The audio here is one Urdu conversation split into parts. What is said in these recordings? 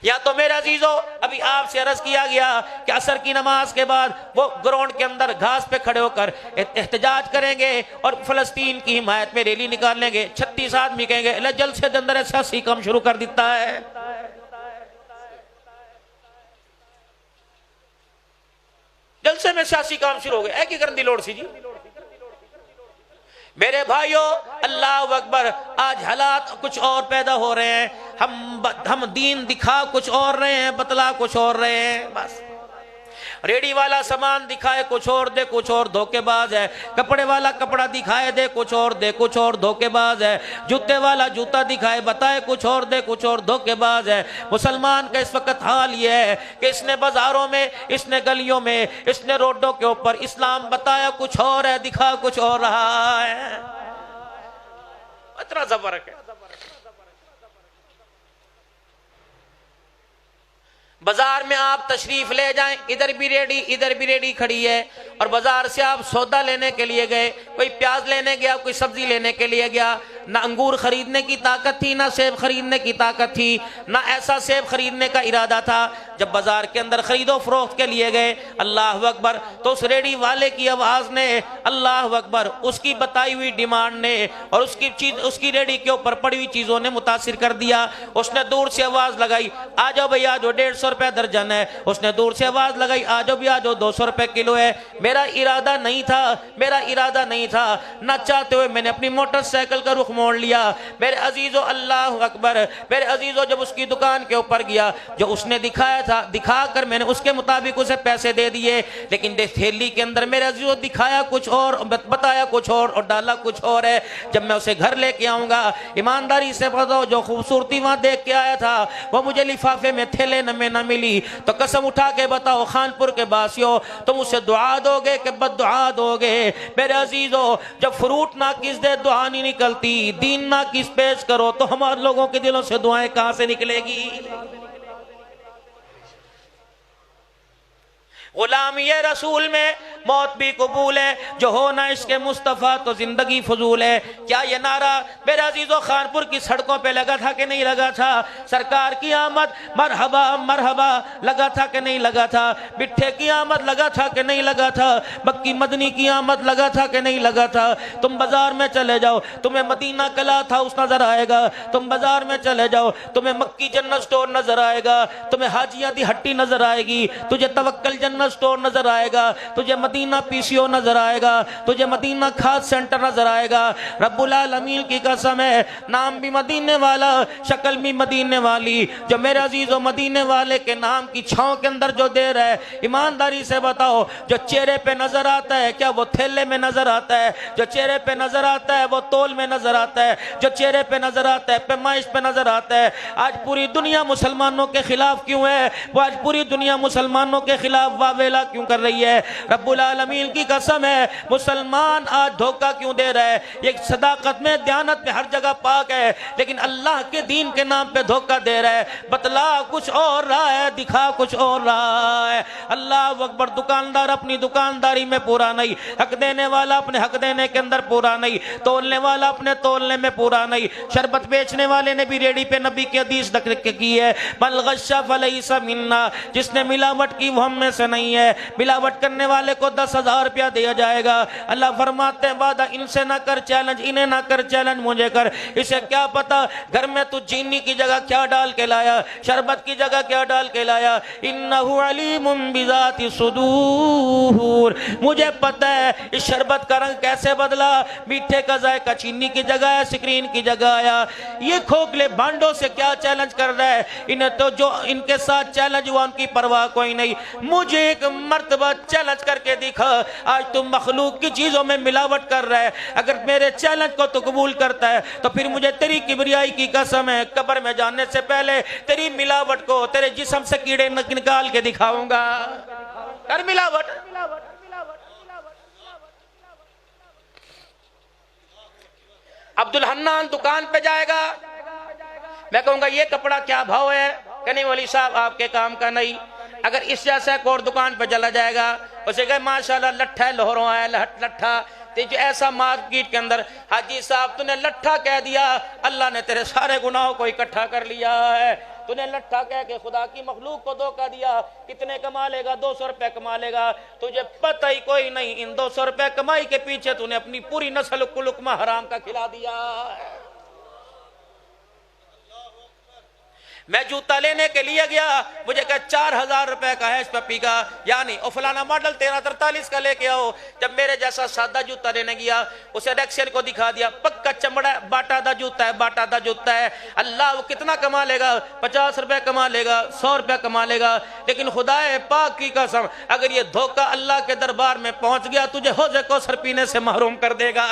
یا تو میرے عزیزو ابھی آپ سے عرض کیا گیا کہ عصر کی نماز کے بعد وہ گراؤنڈ کے اندر گھاس پہ کھڑے ہو کر احتجاج کریں گے اور فلسطین کی حمایت میں ریلی نکالیں گے. 36 آدمی کہیں گے اللہ جلسے کے اندر سیاسی کام شروع کر دیتا ہے. جلسے میں سیاسی کام شروع ہو گئے ایک ہی کرن دی لوڑ سی جی. میرے بھائیو اللہ اکبر, آج حالات کچھ اور پیدا ہو رہے ہیں. ہم دین دکھا کچھ اور رہے ہیں, بتلا کچھ اور رہے ہیں. بس ریڈی والا سامان دکھائے کچھ اور دے کچھ اور, دھوکے باز ہے. کپڑے والا کپڑا دکھائے دے کچھ اور دے کچھ اور, دھوکے باز ہے. جوتے والا جوتا دکھائے بتائے کچھ اور دے کچھ اور, دھوکے باز ہے. مسلمان کا اس وقت حال یہ ہے کہ اس نے بازاروں میں, اس نے گلیوں میں, اس نے روڈوں کے اوپر اسلام بتایا کچھ اور ہے, دکھا کچھ اور رہا ہے. اتنا زبرک ہے. بازار میں آپ تشریف لے جائیں, ادھر بھی ریڈی کھڑی ہے, اور بازار سے آپ سودا لینے کے لیے گئے, کوئی پیاز لینے گیا, کوئی سبزی لینے کے لیے گیا, نہ انگور خریدنے کی طاقت تھی, نہ سیب خریدنے کی طاقت تھی, نہ ایسا سیب خریدنے کا ارادہ تھا. جب بازار کے اندر خرید و فروخت کے لیے گئے, اللہ اکبر, تو اس ریڈی والے کی آواز نے, اللہ اکبر, اس کی بتائی ہوئی ڈیمانڈ نے اور اس کی ریڈی کے اوپر پڑی ہوئی چیزوں نے متاثر کر دیا. اس نے دور سے آواز لگائی آ جاؤ بھئی, آ جاؤ, 150 روپے درجن ہے. اس نے دور سے آواز لگائی آ جاؤ بھی آ جاؤ, 200 روپے کلو ہے. میرا ارادہ نہیں تھا, نہ چاہتے ہوئے میں نے اپنی موٹر سائیکل کا رخ موڑ لیا. میرے عزیزو اللہ اکبر, میرے عزیزو جب اس کی دکان کے اوپر گیا, جو اس نے دکھایا تھا دکھا کر میں نے اس کے مطابق اسے پیسے دے دیے, لیکن تھیلی کے اندر میرے عزیزو دکھایا کچھ اور, بتایا کچھ اور ڈالا کچھ اور ہے. جب میں اسے گھر لے کے آؤں گا, ایمانداری سے بتاؤ جو خوبصورتی وہاں دیکھ کے آیا تھا وہ مجھے لفافے میں تھیلے میں نہ ملی, تو قسم اٹھا کے بتاؤ خانپور کے باسیوں, تم اسے دعا دو گے کہ بد دعا دو گے؟ میرے عزیزو جب فروٹ ناقص دے دعا نہیں نکلتی, دین ناقص پیش کرو تو ہمارے لوگوں کے دلوں سے دعائیں کہاں سے نکلے گی؟ غلامی رسول میں موت بھی قبول ہے, جو ہونا اس کے مصطفیٰ تو زندگی فضول ہے. کیا یہ نعرہ میرے عزیزو خانپور کی سڑکوں پہ لگا تھا کہ نہیں لگا تھا؟ سرکار کی آمد مرحبا مرحبا لگا تھا کہ نہیں لگا تھا؟ بٹھے کی آمد لگا تھا کہ نہیں لگا تھا؟ مکی مدنی کی آمد لگا تھا کہ نہیں لگا تھا؟ تم بازار میں چلے جاؤ, تمہیں مدینہ کلاتھ ہاؤس نظر آئے گا. تم بازار میں چلے جاؤ, تمہیں مکی جنرل سٹور نظر آئے گا. تمہیں حاجیاں دی ہٹی نظر آئے گی. تجھے توکل جنرل سٹور نظر آئے گا. تجھے مدینہ پی سی او نظر آئے گا. تجھے مدینہ کھاد سینٹر نظر آئے گا. رب العالمین کی قسم ہے, نام بھی مدینے والا, شکل بھی مدینے والی. جو میرے عزیزو مدینے والے کے نام کی چھاؤں کے اندر جو دیر ہے, ایمانداری سے بتاؤ, جو چہرے پہ نظر آتا ہے کیا وہ تھیلے میں نظر آتا ہے؟ جو چہرے پہ نظر آتا ہے وہ تول میں نظر آتا ہے. جو چہرے پہ نظر آتا ہے پیمائش پہ نظر آتا ہے. آج پوری دنیا مسلمانوں کے خلاف کیوں ہے؟ وہ آج پوری دنیا مسلمانوں کے خلاف واویلا کیوں کر رہی ہے؟ رب العالمین کی قسم ہے, مسلمان آج دھوکہ کیوں دے رہا ہے؟ یہ صداقت میں, دیانت میں ہر جگہ پاک ہے, لیکن اللہ کے دین کے نام پہ دھوکہ دے رہا ہے. بتلا کچھ اور رہا ہے, دکھا کچھ اور رہا ہے. اللہ اکبر. دکاندار اپنی دکانداری میں پورا نہیں, حق دینے والا اپنے حق دینے کے اندر پورا نہیں, تولنے والا اپنے تولنے میں پورا نہیں. شربت بیچنے والے نے بھی ریڈی پہ نبی کی حدیث کی ہے, من غش فلیس منا, جس نے ملاوٹ کی وہ ہم میں سے نہیں ہے. ملاوٹ کرنے والے کو 10,000 روپیہ دیا جائے گا. اللہ فرماتے ہیں وعدہ ان سے نہ کر چیلنج, انہیں نہ کر چیلنج, مجھے کر. اسے کیا پتا گھر میں تو چینی کی جگہ کیا ڈال کے لایا, شربت کی جگہ کیا ڈال کے لایا. انہو علیم بذات صدور, مجھے پتہ ہے اس شربت کا رنگ کیسے بدلا, میٹھے کا ذائقہ چینی کی جگہ ہے, سکرین کی جگہ آیا. یہ کھوکھلے بانڈوں سے کیا چیلنج کر رہا ہے؟ انہیں تو جو ان کے ساتھ چیلنج ہوا ان کی پرواہ کوئی نہیں. مجھے ایک مرتبہ چیلنج کر کے دکھا, آج تم مخلوق کی چیزوں میں ملاوٹ کر رہا ہے. اگر میرے چیلنج کو تو قبول کرتا ہے تو پھر مجھے تیری کبریائی کی قسم ہے, قبر میں جانے سے پہلے تیری ملاوٹ کو تیرے جسم سے کیڑے نکال کے دکھاؤں گا. کر ملاوٹ. عبدالحنان دکان پہ جائے گا, میں کہوں گا یہ کپڑا کیا بھاؤ ہے, کہ نہیں مولی صاحب آپ کے کام کا نہیں. اگر اس جیسا ایک اور دکان پہ چلا جائے گا, اسے کہے ماشاءاللہ لٹھا ہے, لاہوروں آیا لٹھا. جو ایسا مارکیٹ کے اندر, حاجی صاحب تو نے لٹھا کہہ دیا, اللہ نے تیرے سارے گناہوں کو اکٹھا کر لیا ہے. تو نے لٹھا کہہ کے خدا کی مخلوق کو دھوکہ دیا. کتنے کما لے گا؟ 200 روپے کما لے گا. تجھے پتہ ہی کوئی نہیں ان 200 روپے کمائی کے پیچھے تو نے اپنی پوری نسل کو لقمہ حرام کا کھلا دیا. میں جوتا لینے کے لیے گیا, مجھے کہا 4000 روپے کا ہے اس پپی کا, یعنی او فلانا ماڈل 1343 کا لے کے آؤ. جب میرے جیسا سادہ جوتا لینے گیا, اسے ریکشن کو دکھا دیا, پکا چمڑا ہے, باٹا دا جوتا ہے, باٹا دا جوتا ہے. اللہ وہ کتنا کما لے گا؟ 50 روپے کما لے گا, 100 روپے کما لے گا. لیکن خدا پاک کی قسم اگر یہ دھوکہ اللہ کے دربار میں پہنچ گیا, تجھے حوض کوثر پینے سے محروم کر دے گا.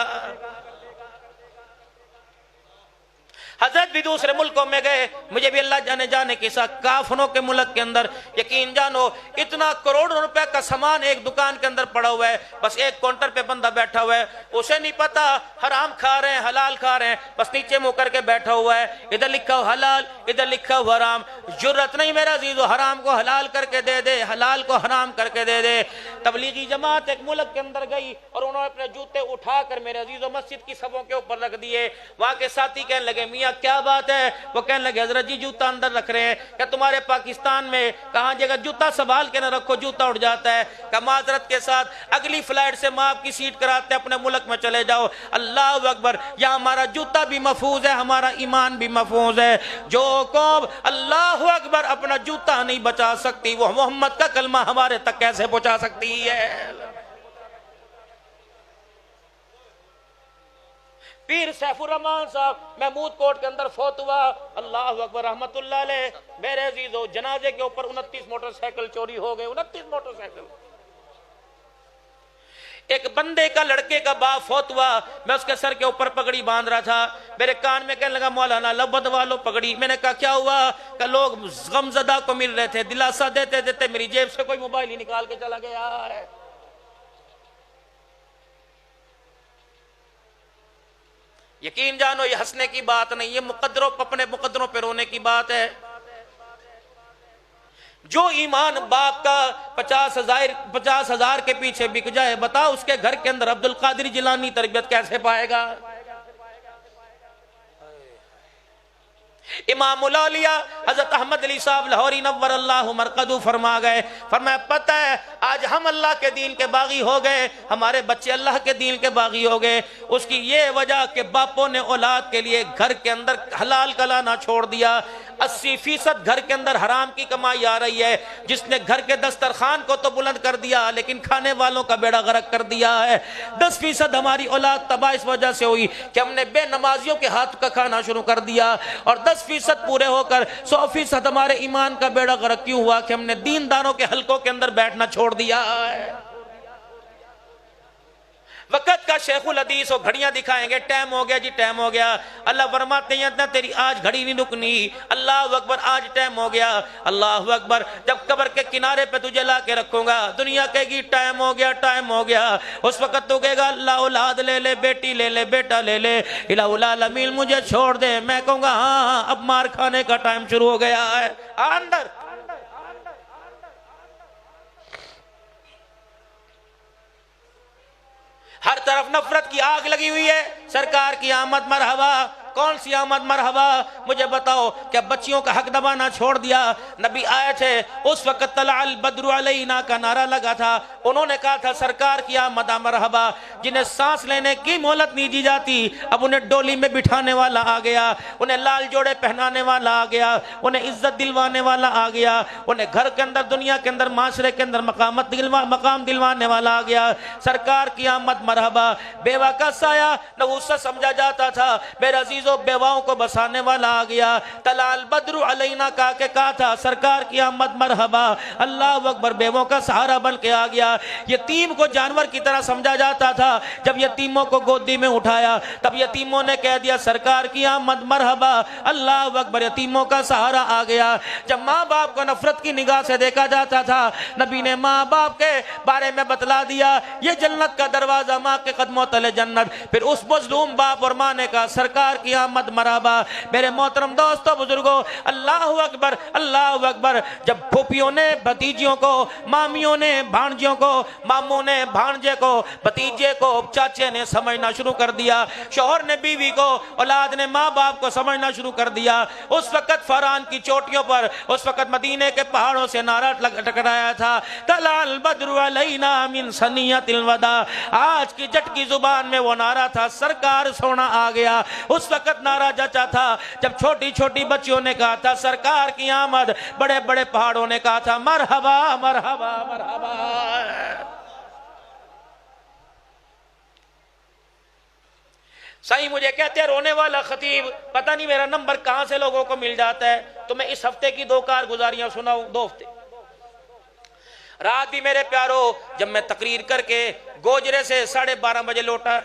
حضرت بھی دوسرے ملکوں میں گئے, مجھے بھی اللہ جانے کے ساتھ کافروں کے ملک کے اندر یقین جانو اتنا کروڑوں روپے کا سامان ایک دکان کے اندر پڑا ہوا ہے, بس ایک کاؤنٹر پہ بندہ بیٹھا ہوا ہے, اسے نہیں پتا حرام کھا رہے ہیں حلال کھا رہے ہیں, بس نیچے منہ کر کے بیٹھا ہوا ہے, ادھر لکھا ہوا حلال ادھر لکھا ہوا حرام. جرت نہیں میرا عزیزو, حرام کو حلال کر کے دے دے, حلال کو حرام کر کے دے دے. تبلیغی جماعت ایک ملک کے اندر گئی اور انہوں نے اپنے جوتے اٹھا کر میرے عزیزو مسجد کی صفوں کے اوپر رکھ دیے. وہاں کے ساتھی کہنے لگے میاں کیا بات ہے؟ وہ کہنے لگے حضرت جی جوتا اندر رکھ رہے ہیں. کہ تمہارے پاکستان میں کہاں جگہ جوتا سنبھال کے نہ رکھو جوتا اٹھ جاتا ہے. کہ معذرت کے ساتھ اگلی فلائٹ سے ماں آپ کی سیٹ کراتے اپنے ملک میں چلے جاؤ. اللہ اکبر, یا ہمارا جوتا بھی محفوظ ہے, ہمارا ایمان بھی محفوظ ہے. جو قوم اللہ اکبر اپنا جوتا نہیں بچا سکتی, وہ محمد کا کلمہ ہمارے تک کیسے پہنچا سکتی ہے؟ پیر سیف الرحمان صاحب محمود کوٹ کے اندر فوت ہوا, اللہ اکبر رحمت اللہ علیہ. میرے عزیزو جنازے کے اوپر 29 موٹر سائیکل چوری ہو گئے, 29 موٹر سائیکل. ایک بندے کا لڑکے کا باپ فوت ہوا, میں اس کے سر کے اوپر پگڑی باندھ رہا تھا, میرے کان میں کہنے لگا مولانا لبد والو پگڑی. میں نے کہا کیا ہوا؟ کہ لوگ غم زدہ کو مل رہے تھے, دلاسا دیتے دیتے میری جیب سے کوئی موبائل ہی نکال کے چلا گیا ہے. یقین جانو یہ ہنسنے کی بات نہیں, یہ اپنے مقدروں پہ رونے کی بات ہے. جو ایمان باپ کا 50,000 کے پیچھے بک جائے, بتا اس کے گھر کے اندر عبدالقادر جیلانی تربیت کیسے پائے گا؟ امام الاولیاء حضرت احمد علی صاحب لاہوری نور اللہ مرقدو فرما گئے, فرمایا پتہ ہے آج ہم اللہ کے دین کے باغی ہو گئے, ہمارے بچے اللہ کے دین کے باغی ہو گئے. اس کی یہ وجہ کہ باپوں نے اولاد کے لیے گھر کے اندر حلال کا لانا چھوڑ دیا. 80% گھر کے اندر حرام کی کمائی آ رہی ہے. جس نے گھر کے دسترخوان کو تو بلند کر دیا لیکن کھانے والوں کا بیڑا غرق کر دیا ہے. 10% ہماری اولاد تباہ اس وجہ سے ہوئی کہ ہم نے بے نمازیوں کے ہاتھ کا کھانا شروع کر دیا, اور 10% پورے ہو کر 100% ہمارے ایمان کا بیڑا غرق کیوں ہوا کہ ہم نے دینداروں کے حلقوں کے اندر بیٹھنا چھوڑ دیا ہے. وقت کا شیخ الحدیث ہو, گھڑیاں دکھائیں گے, ٹائم ہو گیا جی ٹائم ہو گیا. اللہ فرماتے ہیں اتنا تیری آج گھڑی نہیں رکنی, اللہ اکبر آج ٹائم ہو گیا. اللہ اکبر جب قبر کے کنارے پہ تجھے لا کے رکھوں گا, دنیا کہے گی ٹائم ہو گیا ٹائم ہو گیا. اس وقت تو کہے گا اللہ اولاد لے لے, بیٹی لے لے, بیٹا لے لے, الہ العالمین مجھے چھوڑ دے. میں کہوں گا ہاں اب مار کھانے کا ٹائم شروع ہو گیا ہے. اندر ہر طرف نفرت کی آگ لگی ہوئی ہے. سرکار کی آمد مرحبا. کون سی آمد مرحبا؟ مجھے بتاؤ کہ بچیوں کا حق دبانا چھوڑ دیا. نبی آئے تھے اس وقت طلع البدر علینا کا نعرہ لگا تھا. انہوں نے کہا تھا سرکار کی آمد مرحبا. جنہیں سانس لینے کی مہلت نہیں دی جاتی, اب انہیں ڈولی میں بٹھانے والا آ گیا, انہیں لال جوڑے پہنانے والا آ گیا, انہیں عزت دلوانے والا آ گیا, انہیں گھر کے اندر دنیا کے اندر معاشرے کے اندر مقام دلوانے والا آ گیا. سرکار کی آمد مرحبا. بیوہ کا سایہ نحوست سمجھا جاتا تھا, میرے عزیز بیواؤں کو بسانے والا آ گیا. طلع البدر علینا کہا تھا سرکار کی آمد مرحبا. اللہ اکبر بیووں کا سہارا بن کے آ گیا. یتیم کو جانور کی طرح سمجھا جاتا تھا, جب یتیموں کو گودی میں اٹھایا تب یتیموں نے کہہ دیا سرکار کی آمد مرحبا. اللہ اکبر یتیموں کا سہارا آ گیا. جب ماں باپ کو نفرت کی نگاہ سے دیکھا جاتا تھا, نبی نے ماں باپ کے بارے میں بتلا دیا یہ جنت کا دروازہ, ماں کے قدموں تلے جنت. پھر اس مظلوم باپ اور ماں نے کہا سرکار کی آمد مرحبا۔ میرے محترم دوستو بزرگوں، اللہ اکبر اللہ اکبر۔ جب پھوپھیوں نے بھتیجیوں کو، مامیوں نے بھانجیوں کو، ماموں نے بھانجے کو، بھتیجے کو چاچے نے سمجھنا شروع کر دیا، شوہر نے بیوی کو، اولاد نے ماں باپ کو سمجھنا شروع کر دیا، اس وقت فران کی چوٹیوں پر، اس وقت مدینے کے پہاڑوں سے نعرہ ٹکرایا تھا، طلع البدر علینا من ثنیۃ الوداع۔ آج کی جٹکی زبان میں وہ نعرہ تھا، سرکار سونا آ گیا۔ اس وقت نعرہ جچا تھا جب چھوٹی چھوٹی بچیوں نے کہا تھا سرکار کی آمد، بڑے بڑے پہاڑوں نے کہا تھا مرحبا مرحبا مرحبا۔ صحیح مجھے کہتے ہیں رونے والا خطیب، پتہ نہیں میرا نمبر کہاں سے لوگوں کو مل جاتا ہے، تو میں اس ہفتے کی 2 کارگزاریاں سناؤں، 2 ہفتے۔ رات بھی میرے پیارو جب میں تقریر کر کے گوجرے سے 12:30 بجے لوٹا،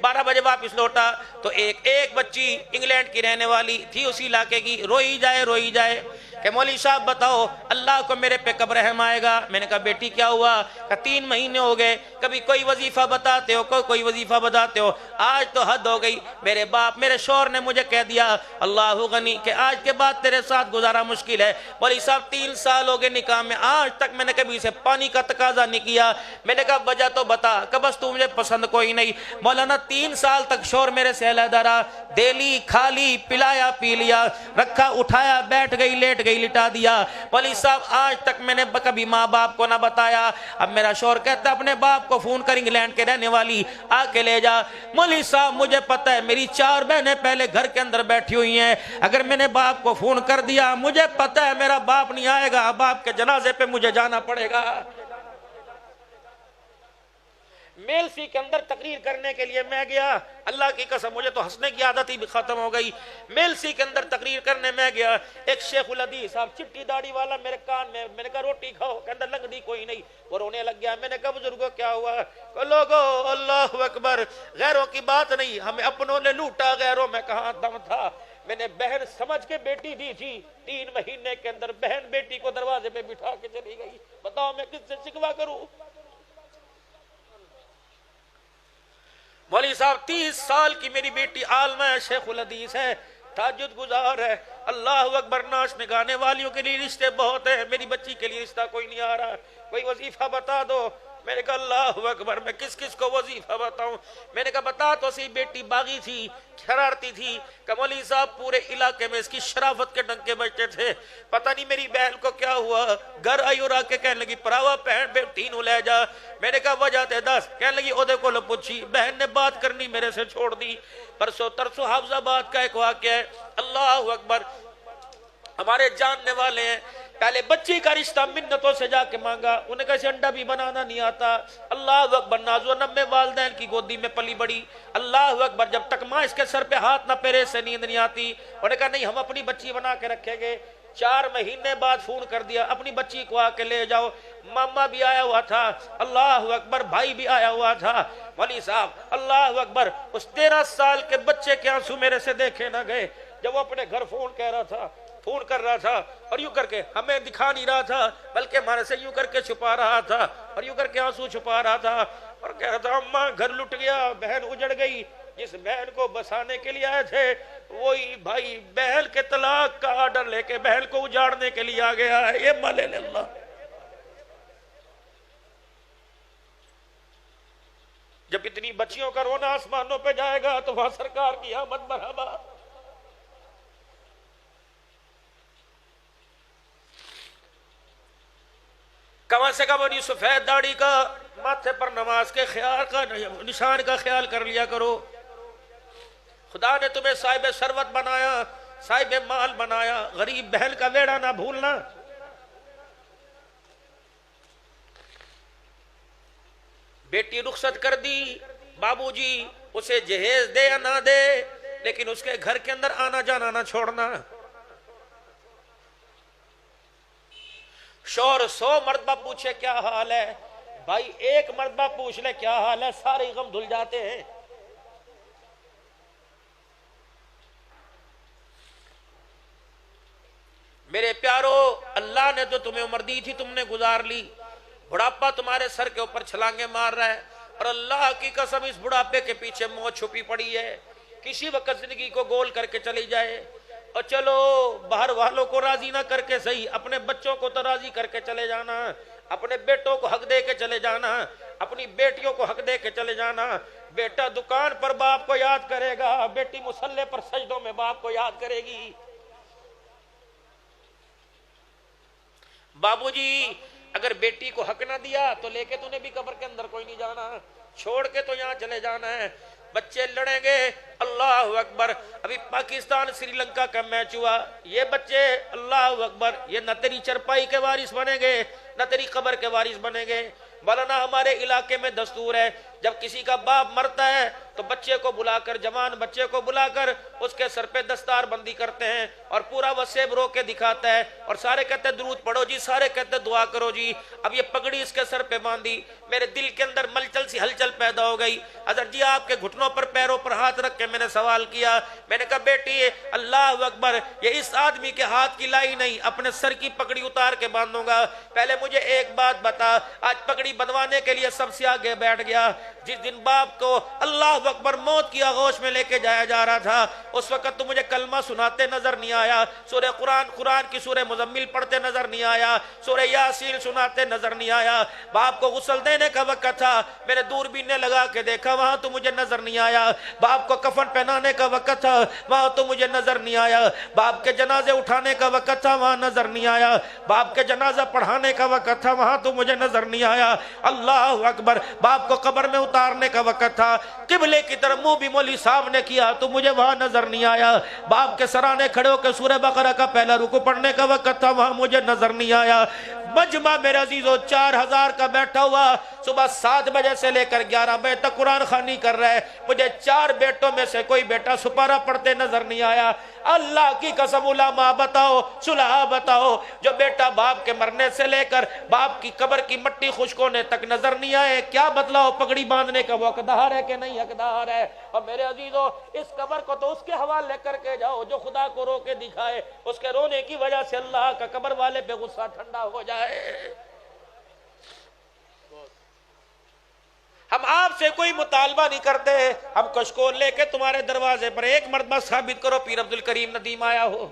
12 بجے واپس لوٹا، تو ایک بچی انگلینڈ کی رہنے والی تھی، اسی علاقے کی، روئی جائے کہ مولوی صاحب بتاؤ اللہ کو میرے پہ کب رحم آئے گا؟ میں نے کہا بیٹی کیا ہوا؟ کہ 3 مہینے ہو گئے، کبھی کوئی وظیفہ بتاتے ہو، کوئی وظیفہ بتاتے ہو، آج تو حد ہو گئی، میرے شوہر نے مجھے کہہ دیا اللہ غنی کہ آج کے بعد تیرے ساتھ گزارا مشکل ہے۔ مولوی صاحب 3 سال ہو گئے نکاح میں، آج تک میں نے کبھی اسے پانی کا تقاضا نہیں کیا۔ میں نے کہا وجہ تو بتا، کہ بس تو مجھے پسند کوئی نہیں۔ مولانا 3 سال تک شوہر میرے سے علیحدہ رہا، دیلی کھالی پلایا پی لیا، رکھا اٹھایا بیٹھ گئی لیٹ گئی لٹا دیا۔ مولوی صاحب آج تک میں نے کبھی ماں باپ کو نہ بتایا۔ اب میرا شوہر کہتا ہے اپنے باپ کو فون کر، انگلینڈ کے رہنے والی آ کے لے جا۔ مولوی صاحب مجھے پتہ ہے میری 4 بہنیں پہلے گھر کے اندر بیٹھی ہوئی ہیں، اگر میں نے باپ کو فون کر دیا مجھے پتہ ہے میرا باپ نہیں آئے گا، باپ کے جنازے پہ مجھے جانا پڑے گا۔ میلسی کے اندر تقریر کرنے کے لیے میں گیا، اللہ کی قسم مجھے تو ہنسنے کی عادت ہی بھی ختم ہو گئی۔ میلسی کے اندر تقریر کرنے میں گیا، ایک شیخ الحدیث صاحب چٹی داڑھی والا میرے کان میں نے کہا روٹی کھاؤ، کہ اندر لنگڑی کوئی نہیں، وہ رونے لگ گیا۔ میں نے کہا بزرگوں کیا ہوا؟ کہ لوگو اللہ اکبر، غیروں کی بات نہیں، ہمیں اپنوں نے لوٹا، غیروں میں کہاں دم تھا۔ میں نے بہن سمجھ کے بیٹی دی تھی، 3 مہینے کے اندر بہن بیٹی کو دروازے پہ بٹھا کے چلی گئی۔ بتاؤ میں کس سے شکوہ کروں؟ مولوی صاحب 30 سال کی میری بیٹی عالمہ ہے، شیخ الحدیث ہے، تہجد گزار ہے، اللہ اکبر، ناچ نگانے والیوں کے لیے رشتے بہت ہیں، میری بچی کے لیے رشتہ کوئی نہیں آ رہا، کوئی وظیفہ بتا دو۔ میں نے کہا اللہ اکبر، میں کس کو وظیفہ بتاؤں؟ میں نے کہا بتا تو صحیح، بیٹی باغی تھی، شرارتی تھی، کہ مولوی صاحب پورے علاقے میں اس کی شرافت کے ڈنکے بجتے تھے۔ پتہ نہیں میری بہن کو کیا ہوا، گھر آئی اور آ کے کہنے لگی پراوا پہن بیٹی نو لے جا۔ میں نے کہا وجہ تے دس، کہنے لگی اودے کو لو پوچھی، بہن نے بات کرنی میرے سے چھوڑ دی۔ پرسوں ترسوں حافظ آباد کا ایک واقعہ ہے، اللہ اکبر، ہمارے جاننے والے ہیں، پہلے بچی کا رشتہ منتوں سے جا کے مانگا، انہیں کہا اسے انڈا بھی بنانا نہیں آتا، اللہ اکبر، ناز و نم میں والدین کی گودی میں پلی بڑی، اللہ اکبر، جب تک ماں اس کے سر پہ ہاتھ نہ پھیرے سے نیند نہیں آتی۔ انہیں کہا نہیں ہم اپنی بچی بنا کے رکھیں گے۔ 4 مہینے بعد فون کر دیا اپنی بچی کو آ کے لے جاؤ، ماما بھی آیا ہوا تھا، اللہ اکبر، بھائی بھی آیا ہوا تھا۔ مولوی صاحب اللہ اکبر، اس 13 سال کے بچے کے آنسو میرے سے دیکھے نہ گئے، جب وہ اپنے گھر فون کر رہا تھا اور یوں کر کے ہمیں دکھا نہیں رہا تھا، بلکہ ہمارے سے یوں کر کے چھپا رہا تھا اور یوں کر کے آنسو چھپا رہا تھا اور کہہ رہا تھا اماں گھر لٹ گیا، بہن اجڑ گئی۔ جس بہن کو بسانے کے لیے آئے تھے وہی بھائی بہن کے طلاق کا آرڈر لے کے بہن کو اجاڑنے کے لیے آ گیا ہے، یہ ملے اللہ۔ جب اتنی بچیوں کا رونا آسمانوں پہ جائے گا تو وہاں سرکار کی آمد مرحبا۔ کم سے کم اپنی سفید داڑھی کا، ماتھے پر نماز کے خیال کا نشان کا خیال کر لیا کرو۔ خدا نے تمہیں صاحب ثروت بنایا، صاحب مال بنایا، غریب بہن کا ویڑا نہ بھولنا۔ بیٹی رخصت کر دی، بابو جی اسے جہیز دے یا نہ دے، لیکن اس کے گھر کے اندر آنا جانا نہ چھوڑنا۔ شوہر 100 مرتبہ پوچھے کیا حال ہے، بھائی 1 مرتبہ پوچھ لے کیا حال ہے، سارے غم دھل جاتے ہیں۔ میرے پیارو، اللہ نے تو تمہیں عمر دی تھی تم نے گزار لی، بڑھاپا تمہارے سر کے اوپر چھلانگے مار رہا ہے، اور اللہ کی قسم اس بڑھاپے کے پیچھے موت چھپی پڑی ہے۔ کسی وقت زندگی کو گول کر کے چلی جائے، اور چلو باہر والوں کو راضی نہ کر کے صحیح، اپنے بچوں کو تو راضی کر کے چلے جانا، اپنے بیٹوں کو حق دے کے چلے جانا، اپنی بیٹیوں کو حق دے کے چلے جانا۔ بیٹا دکان پر باپ کو یاد کرے گا، بیٹی مصلی پر سجدوں میں باپ کو یاد کرے گی۔ بابو جی اگر بیٹی کو حق نہ دیا تو لے کے تو نے بھی قبر کے اندر کوئی نہیں جانا، چھوڑ کے تو یہاں چلے جانا ہے۔ بچے لڑیں گے، اللہ اکبر، ابھی پاکستان سری لنکا کا میچ ہوا، یہ بچے اللہ اکبر، یہ نہ تیری چرپائی کے وارث بنیں گے نہ تیری قبر کے وارث بنیں گے۔ مولانا ہمارے علاقے میں دستور ہے جب کسی کا باپ مرتا ہے تو بچے کو بلا کر، جوان بچے کو بلا کر اس کے سر پہ دستار بندی کرتے ہیں اور پورا وسیب رو کے دکھاتا ہے، اور سارے کہتے ہیں درود پڑھو جی، سارے کہتے ہیں دعا کرو جی۔ اب یہ پگڑی اس کے سر پہ باندھی، میرے دل کے اندر ملچل سی ہلچل پیدا ہو گئی۔ حضرت جی آپ کے گھٹنوں پر پیروں پر ہاتھ رکھ کے میں نے سوال کیا، میں نے کہا بیٹی اللہ اکبر، یہ اس آدمی کے ہاتھ کی لائی نہیں، اپنے سر کی پگڑی اتار کے باندھوں گا۔ پہلے مجھے ایک بات بتا، آج پگڑی بندھوانے کے لیے سب سے آگے بیٹھ گیا۔ جس دن باپ کو اللہ اکبر موت کی آغوش میں لے کے جایا جا رہا تھا، اس وقت تو مجھے کلمہ سناتے نظر نہیں آیا، سورہ قرآن کی سورہ مزمل پڑھتے نظر نہیں آیا، سورہ یاسین سناتے نظر نہیں آیا۔ باپ کو غسل دینے کا وقت تھا، میں نے دوربین نے لگا کے دیکھا، وہاں تو مجھے نظر نہیں آیا۔ باپ کو کفن پہنانے کا وقت تھا، وہاں تو مجھے نظر نہیں آیا۔ باپ کے جنازے اٹھانے کا وقت تھا، وہاں نظر نہیں آیا۔ باپ کے جنازہ پڑھانے کا وقت تھا، وہاں تو مجھے نظر نہیں آیا۔ اللہ اکبر، باپ کو قبر میں اتارنے کا وقت تھا، قبلے کی طرف منہ بھی مولی صاحب نے کیا تو مجھے وہاں نظر نہیں آیا۔ باپ کے سرانے کھڑے ہو کے سورہ بقرہ کا پہلا رکوع پڑھنے کا وقت تھا، وہاں مجھے نظر نہیں آیا۔ مجمع میرے عزیزو 4000 کا بیٹھا ہوا، صبح 7 بجے سے لے کر 11 بجے تک قرآن خوانی کر رہا ہے، مجھے 4 بیٹوں میں سے کوئی بیٹا سپارہ پڑھتے نظر نہیں آیا۔ اللہ کی قسم علماء بتاؤ، صلحاء بتاؤ، جو بیٹا باپ کے مرنے سے لے کر باپ کی قبر کی مٹی خشک ہونے تک نظر نہیں آئے، کیا بدلاؤ پگڑی باندھنے کا وہ حقدار ہے کہ نہیں حقدار ہے؟ اور میرے عزیزو اس قبر کو تو اس کے حوالے کر کے جاؤ جو خدا کو رو کے دکھائے، اس کے رونے کی وجہ سے اللہ کا قبر والے پہ غصہ ٹھنڈا ہو جائے۔ ہم آپ سے کوئی مطالبہ نہیں کرتے، ہم کشکول لے کے تمہارے دروازے پر ایک مرتبہ ثابت کرو پیر عبدالکریم ندیم آیا ہو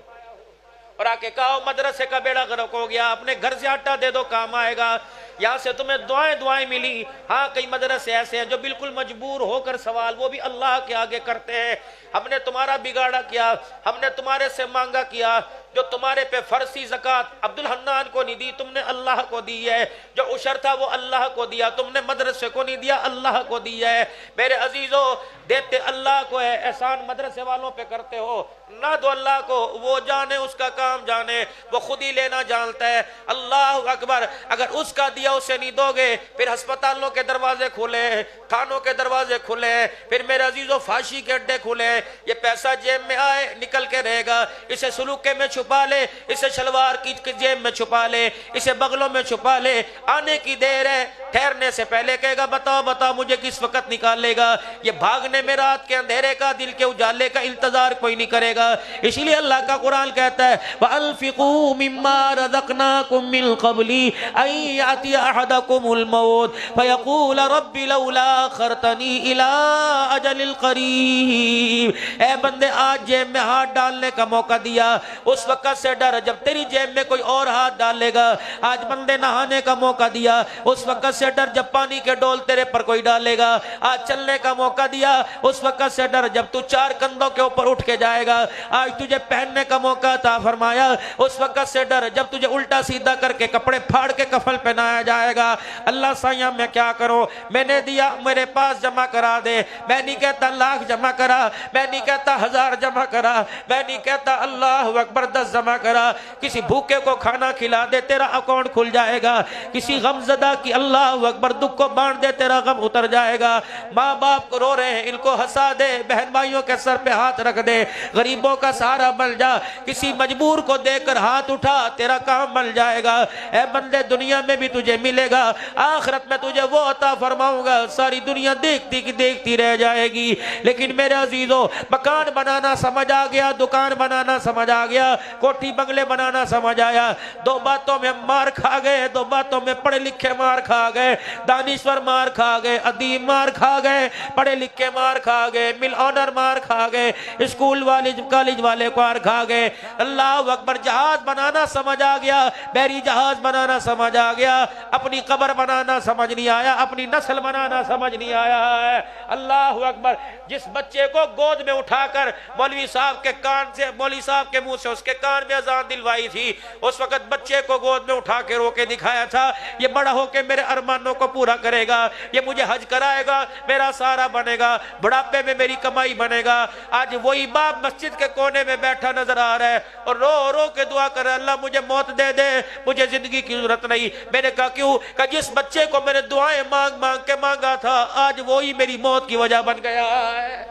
اور آ کے کہو مدرسے کا بیڑا غرق ہو گیا، اپنے گھر سے آٹا دے دو کام آئے گا، یہاں سے تمہیں دعائیں ملی۔ ہاں کئی مدرسے ایسے ہیں جو بالکل مجبور ہو کر سوال وہ بھی اللہ کے آگے کرتے ہیں، ہم نے تمہارا بگاڑا کیا، ہم نے تمہارے سے مانگا کیا، جو تمہارے پہ فرضی زکوٰۃ عبدالحنان کو نہیں دی تم نے اللہ کو دی ہے، جو عشر تھا وہ اللہ کو دیا، تم نے مدرسے کو نہیں دیا اللہ کو دیا ہے۔ میرے عزیزو دیتے اللہ کو ہے، احسان مدرسے والوں پہ کرتے ہو، نہ دو اللہ کو، وہ جانے اس کا کام جانے، وہ خود ہی لینا جانتا ہے۔ اللہ اکبر، اگر اس کا دیا اسے نہیں دو گے پھر ہسپتالوں کے دروازے کھولے، تھانوں کے دروازے کھولے، پھر میرے عزیزو فاشی کے اڈے کھولے، یہ پیسہ جیب میں آئے نکل کے رہے گا، اسے سلوکے میں چھپا لے، اسے شلوار کی جیب میں چھپا لے، اسے بغلوں میں چھپا لے، آنے کی دیر ہے، ٹھہرنے سے پہلے کہے گا بتاؤ مجھے کس وقت نکالے گا۔ یہ بھاگنے میں رات کے اندھیرے کا، دل کے اجالے کا انتظار کوئی نہیں کرے گا۔ اسی لیے اللہ کا قرآن کہتا ہے وَأَنفِقُوا مِمَّا رَزَقْنَاكُم مِّن قَبْلِ أَن يَأْتِيَ أَحَدَكُمُ الْمَوْتُ فَيَقُولَ رَبِّ لَوْلَا أَخَّرْتَنِي إِلَىٰ أَجَلٍ قَرِيبٍ۔ اے بندے آج جیب میں ہاتھ ڈالنے کا موقع دیا، اس وقت سے ڈر جب تیری جیب میں کوئی اور ہاتھ ڈالے گا۔ آج بندے نہانے کا موقع دیا، اس وقت سے ڈر جب پانی کے ڈول تیرے پر کوئی ڈالے گا۔ آج چلنے کا موقع دیا، اس وقت سے ڈر جب تو 4 کندھوں کے اوپر اٹھ کے جائے گا۔ آج تجھے پہننے کا موقع عطا فرمایا، اس وقت سے ڈر جب تجھے الٹا سیدھا کر کے کپڑے پھاڑ کے کفن پہنایا جائے گا۔ اللہ سائیاں میں کیا کروں، میں نے دیا میرے پاس جمع کرا دے۔ میں نہیں کہتا لاکھ جمع کرا، میں نہیں کہتا 1000 جمع کرا، میں نہیں کہتا اللہ اکبر 10 جمع کرا، کسی بھوکے کو کھانا کھلا دے تیرا اکاؤنٹ کھل جائے گا، کسی غم زدہ کی اللہ اکبر دکھ کو بانٹ دے تیرا غم اتر جائے گا۔ ماں باپ کو رو رہے ہیں ان کو ہنسا دے، بہن بھائیوں کے سر پہ ہاتھ رکھ دے، غریبوں کا سہارا بن جا، کسی مجبور کو دے کر ہاتھ اٹھا تیرا کام بن جائے گا۔ اے بندے دنیا میں بھی تجھے ملے گا، آخرت میں تجھے وہ عطا فرماؤں گا ساری دنیا دیکھتی کی دیکھتی رہ جائے گی۔ لیکن میرے عزیزو مکان بنانا سمجھ آ گیا، دکان بنانا سمجھ آ گیا، کوٹھی بنگلے بنانا سمجھ آیا، دو باتوں میں مار کھا گئے، دو باتوں میں پڑھے لکھے مار کھا گئے، دانشور مار کھا گئے، ادیب مار کھا گئے، پڑھے لکھے مار کھا گئے، مل آنر مار کھا گئے، اسکول والے کالج والے مار کھا گئے۔ اللہ اکبر، جہاز بنانا سمجھ آ گیا، بحری جہاز بنانا سمجھ آ گیا، اپنی قبر بنانا سمجھ نہیں آیا، اپنی نسل بنانا سمجھ نہیں آیا ہے۔ اللہ اکبر، جس بچے کو گود میں اٹھا کر مولوی صاحب کے کان سے، مولوی صاحب کے منہ سے اس کے کان میں اذان دلوائی تھی، اس وقت بچے کو گود میں اٹھا کے رو کے دکھایا تھا، یہ بڑا ہو کے میرے ارمانوں کو پورا کرے گا، یہ مجھے حج کرائے گا، میرا سارا بنے گا، بڑھاپے میں میری کمائی بنے گا۔ آج وہی باپ مسجد کے کونے میں بیٹھا نظر آ رہا ہے اور رو رو کے دعا کر رہا ہے، اللہ مجھے موت دے دے، مجھے زندگی کی ضرورت نہیں۔ میں نے کہا کیوں؟ کہ جس بچے کو میں نے دعائیں مانگ مانگ کے مانگا تھا، آج وہی میری موت کی وجہ بن گیا ہے۔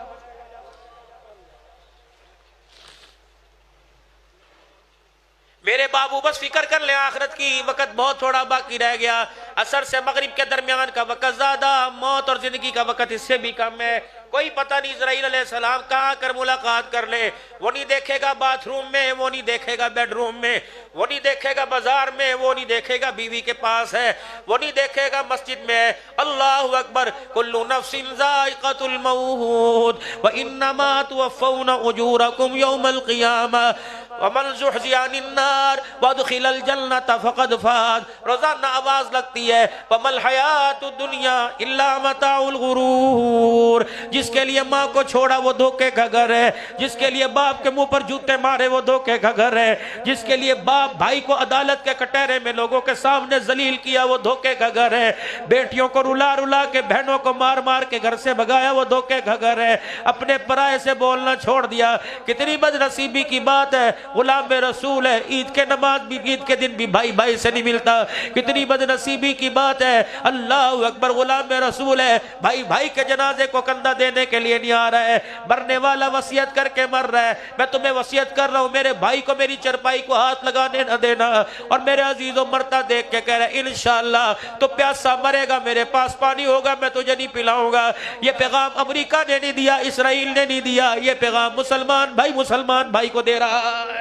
میرے بابو بس فکر کر لیں آخرت کی، وقت بہت تھوڑا باقی رہ گیا، عصر سے مغرب کے درمیان کا وقت زیادہ، موت اور زندگی کا وقت اس سے بھی کم ہے۔ کوئی پتہ نہیں اسرائیل علیہ السلام کہاں کر ملاقات کر لے، وہ نہیں دیکھے گا باتھ روم میں، وہ نہیں دیکھے گا بیڈ روم میں، وہ نہیں دیکھے گا بازار میں، وہ نہیں دیکھے گا بیوی کے پاس ہے، وہ نہیں دیکھے گا مسجد میں ہے۔ اللہ اکبر، کل نفس ذائقۃ الموت وانما توفون اجورکم یوم القیامہ ومن زحزح عن النار وادخل الجنۃ فقد فاز۔ روزانہ آواز لگتی ہے وما الحیات الدنیا الا متاع الغرور۔ جس کے لیے ماں کو چھوڑا وہ دھوکے کا گھر ہے، جس کے لیے باپ کے منہ پر جوتے مارے وہ دھوکے کا گھر ہے، جس کے لیے باپ بھائی کو عدالت کے کٹہرے میں لوگوں کے سامنے ذلیل کیا وہ دھوکے کا گھر ہے، بیٹیوں کو رلا رلا کے بہنوں کو مار مار کے گھر سے بھگایا وہ دھوکے کا گھر ہے، اپنے پرائے سے بولنا چھوڑ دیا۔ کتنی بد نصیبی کی بات ہے، غلام رسول ہے، عید کے نماز بھی، عید کے دن بھی بھائی بھائی سے نہیں ملتا۔ کتنی بد نصیبی کی بات ہے، اللہ اکبر، غلام رسول ہے، بھائی بھائی کے جنازے کو کندھا دینے کے لیے نہیں آ رہا ہے، مرنے والا وصیت کر کے مر رہا ہے، میں تمہیں وصیت کر رہا ہوں میرے بھائی کو میری چرپائی کو ہاتھ لگانے نہ دینا، اور میرے عزیزوں مرتا دیکھ کے کہہ رہا ہے انشاءاللہ تو پیاسا مرے گا، میرے پاس پانی ہوگا میں تجھے نہیں پلاؤں گا۔ یہ پیغام امریکہ نے نہیں دیا، اسرائیل نے نہیں دیا، یہ پیغام مسلمان بھائی کو دے رہا ہے۔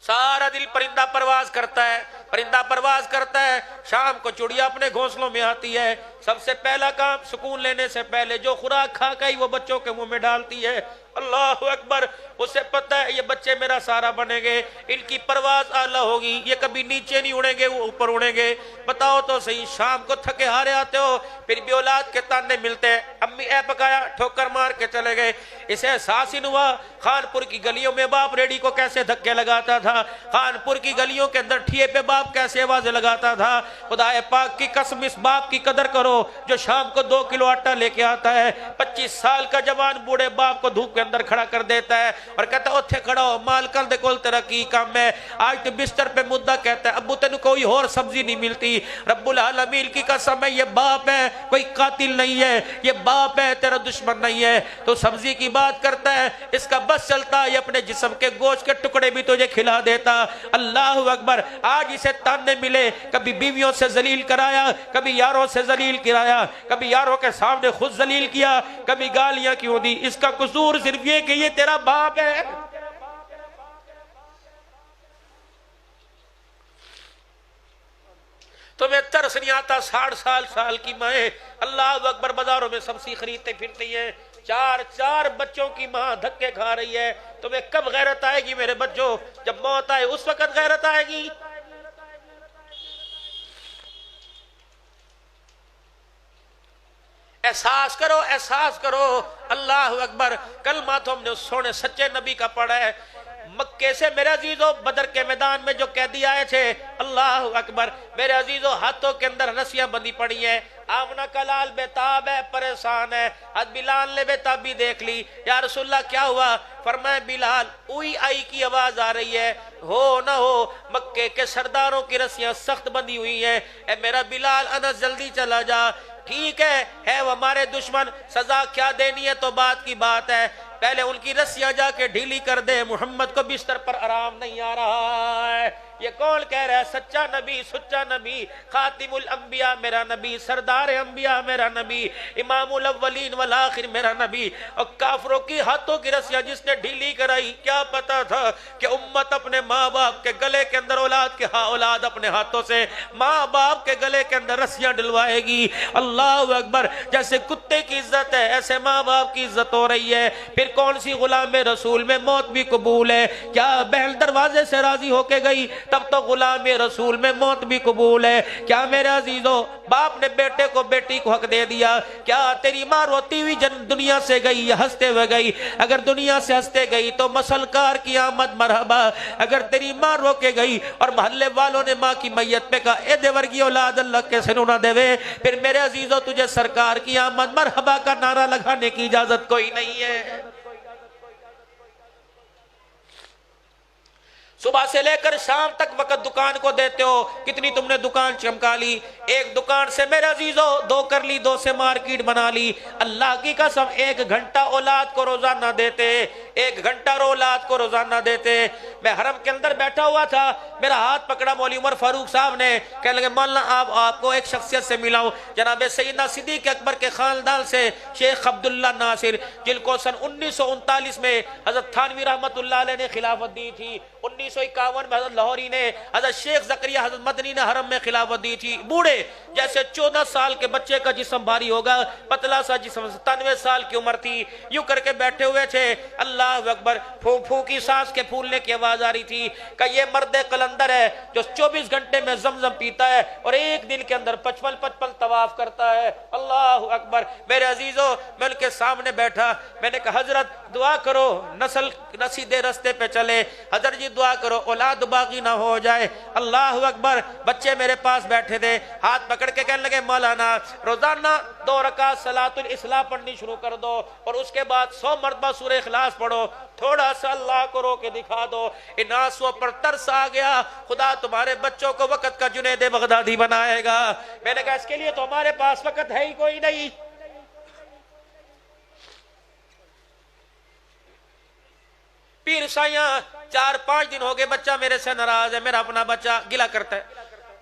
سارا دل پرندہ پرواز کرتا ہے، پرندہ پرواز کرتا ہے، شام کو چڑیا اپنے گھونسلوں میں آتی ہے، سب سے پہلا کام سکون لینے سے پہلے جو خوراک کھا کے وہ بچوں کے منہ میں ڈالتی ہے، اللہ اکبر، اسے پتہ ہے یہ بچے میرا سارا بنیں گے، ان کی پرواز اعلیٰ ہوگی، یہ کبھی نیچے نہیں اڑیں گے، وہ اوپر اڑیں گے۔ بتاؤ تو صحیح، شام کو تھکے ہارے آتے ہو، پھر بھی اولاد کے تانے ملتے ہیں، امی اے پکایا، ٹھوکر مار کے چلے گئے۔ اسے احساس ہی ہوا خانپور کی گلیوں میں باپ ریڈی کو کیسے دھکے لگاتا تھا، خانپور کی گلیوں کے اندر ٹھیے پہ باپ کیسے آوازیں لگاتا تھا۔ خدا پاک کی قسم، اس باپ کی قدر کرو جو شام کو 2 کلو آٹا لے کے آتا ہے، 25 سال کا جوان بوڑھے باپ کو دھوپ کے اندر کھڑا کر دیتا ہے اور کہتا ہے اتھے کھڑا ہو، مال کل دے کول تیرا کی کام ہے، آج تو بستر پہ مدہ کہتا ہے ابو تینو کوئی اور سبزی نہیں ملتی۔ رب العالمین کی قسم ہے، یہ باپ ہے، کوئی قاتل نہیں ہے، یہ باپ ہے، تیرا دشمن نہیں ہے۔ تو سبزی کی بات کرتا ہے، اس کا بس چلتا ہے اپنے جسم کے گوشت کے ٹکڑے بھی تجھے کھلا دیتا۔ اللہ اکبر، آج اسے تانے ملے، کبھی بیویوں سے ذلیل کرایا، کبھی یاروں سے ذلیل کرایا، کبھی یاروں کے سامنے خود ذلیل کیا، کبھی گالیاں کیوں دی۔ اس کا قصور صرف یہ کہ یہ تیرا باپ ہے۔ تمہیں ترس نہیں آتا، 60 سال کی مائیں اللہ اکبر بازاروں میں سبزی خریدتے پھرتی ہیں، 4 بچوں کی ماں دھکے کھا رہی ہے، تمہیں کب غیرت آئے گی میرے بچوں؟ جب موت آئے اس وقت غیرت آئے گی۔ احساس کرو، احساس کرو، اللہ اکبر۔ کلمہ تو ہم نے اس سونے سچے نبی کا پڑھا ہے، مکے سے میرے عزیزوں بدر کے میدان میں جو قیدی آئے تھے، اللہ اکبر میرے عزیزوں، ہاتھوں کے اندر رسیاں بندھی پڑی ہیں، آمنہ کا لال بیتاب ہے، پریشان ہے، حد بلال نے بیتابی دیکھ لی، یا رسول اللہ کیا ہوا؟ فرمایا بلال اوئی آئی کی آواز آ رہی ہے، ہو نہ ہو مکے کے سرداروں کی رسیاں سخت بندھی ہوئی ہیں، اے میرا بلال انس جلدی چلا جا۔ ٹھیک ہے وہ ہمارے دشمن، سزا کیا دینی ہے تو بات کی بات ہے، پہلے ان کی رسیاں جا کے ڈھیلی کر دے، محمد کو بستر پر آرام نہیں آ رہا ہے۔ یہ کون کہہ رہا ہے؟ سچا نبی، سچا نبی، خاتم الانبیاء میرا نبی، سردار انبیاء میرا نبی، امام الاولین والآخر میرا نبی۔ اور کافروں کی ہاتھوں کی رسیاں جس نے ڈھیلی کرائی، کیا پتا تھا کہ امت اپنے ماں باپ کے گلے کے اندر اولاد کے اولاد اپنے ہاتھوں سے ماں باپ کے گلے کے اندر رسیاں ڈلوائے گی۔ اللہ اکبر، جیسے کتے کی عزت ہے ایسے ماں باپ کی عزت ہو رہی ہے۔ پھر کون سی غلام رسول میں موت بھی قبول ہے؟ کیا بہن دروازے سے راضی ہو کے گئی تب تو غلام رسول میں موت بھی قبول ہے؟ کیا میرے عزیزو باپ نے بیٹے کو بیٹی کو حق دے دیا؟ کیا تیری ماں روتی ہوئی دنیا سے گئی یا ہنستے ہوئے گئی؟ اگر دنیا سے ہنستے گئی تو مسلکار کی آمد مرحبا۔ اگر تیری ماں رو کے گئی اور محلے والوں نے ماں کی میت پہ کہا اے دیور کی اولاد اللہ کے سنو نہ دے، پھر میرے عزیزو تجھے سرکار کی آمد مرحبا کا نعرہ لگانے کی اجازت کوئی نہیں ہے۔ صبح سے لے کر شام تک وقت دکان کو دیتے ہو، کتنی تم نے دکان چمکا لی؟ ایک دکان سے میرے عزیزو دو کر لی، دو سے مارکیٹ بنا لی۔ اللہ کی قسم ایک گھنٹہ اولاد کو روزانہ دیتے، ایک گھنٹہ اولاد کو روزانہ دیتے۔ میں حرم کے اندر بیٹھا ہوا تھا، میرا ہاتھ پکڑا مولوی عمر فاروق صاحب نے، کہنے لگے مولانا آپ کو ایک شخصیت سے ملاؤں، جناب سیدنا صدیق اکبر کے خاندان سے شیخ عبداللہ ناصر، جن کو سن 1939 میں حضرت تھانوی رحمت اللہ علیہ نے خلافت دی تھی، 1951 میں حضرت لاہوری نے، حضرت شیخ زکریہ حضرت مدنی نے حرم میں خلافت دی تھی۔ بوڑھے جیسے 14 سال کے بچے کا جسم بھاری ہوگا، پتلا سا جسم، 97 سال کی عمر تھی، یوں کر کے بیٹھے ہوئے تھے۔ اللہ اکبر، پھو کی سانس کے پھولنے کی آواز آ رہی تھی کہ یہ مرد قلندر ہے جو 24 گھنٹے میں زمزم پیتا ہے اور ایک دن کے اندر 55 طواف کرتا ہے۔ اللہ اکبر، میرے عزیزو میں ان کے سامنے بیٹھا، میں نے کہا حضرت دعا کرو نسل سیدھے رستے پہ چلے، حضرت جی دعا کرو اولاد باقی نہ ہو جائے۔ اللہ اکبر، بچے میرے پاس بیٹھے تھے، ہاتھ پکڑ کے کہنے لگے مولانا روزانہ 2 رکعت صلاۃ الاصلاح پڑھنی شروع کر دو اور اس کے بعد 100 مرتبہ سورہ اخلاص پڑھو، تھوڑا سا اللہ کو رو کے دکھا دو۔ ان آنسوؤں پر ترس آ گیا، خدا تمہارے بچوں کو وقت کا جنید بغدادی بنائے گا۔ میں نے کہا اس کے لیے تو ہمارے پاس وقت ہے ہی کوئی نہیں۔ پیر سائیاں 4-5 دن ہو گئے بچہ میرے سے ناراض ہے، میرا اپنا بچہ گلہ کرتا ہے،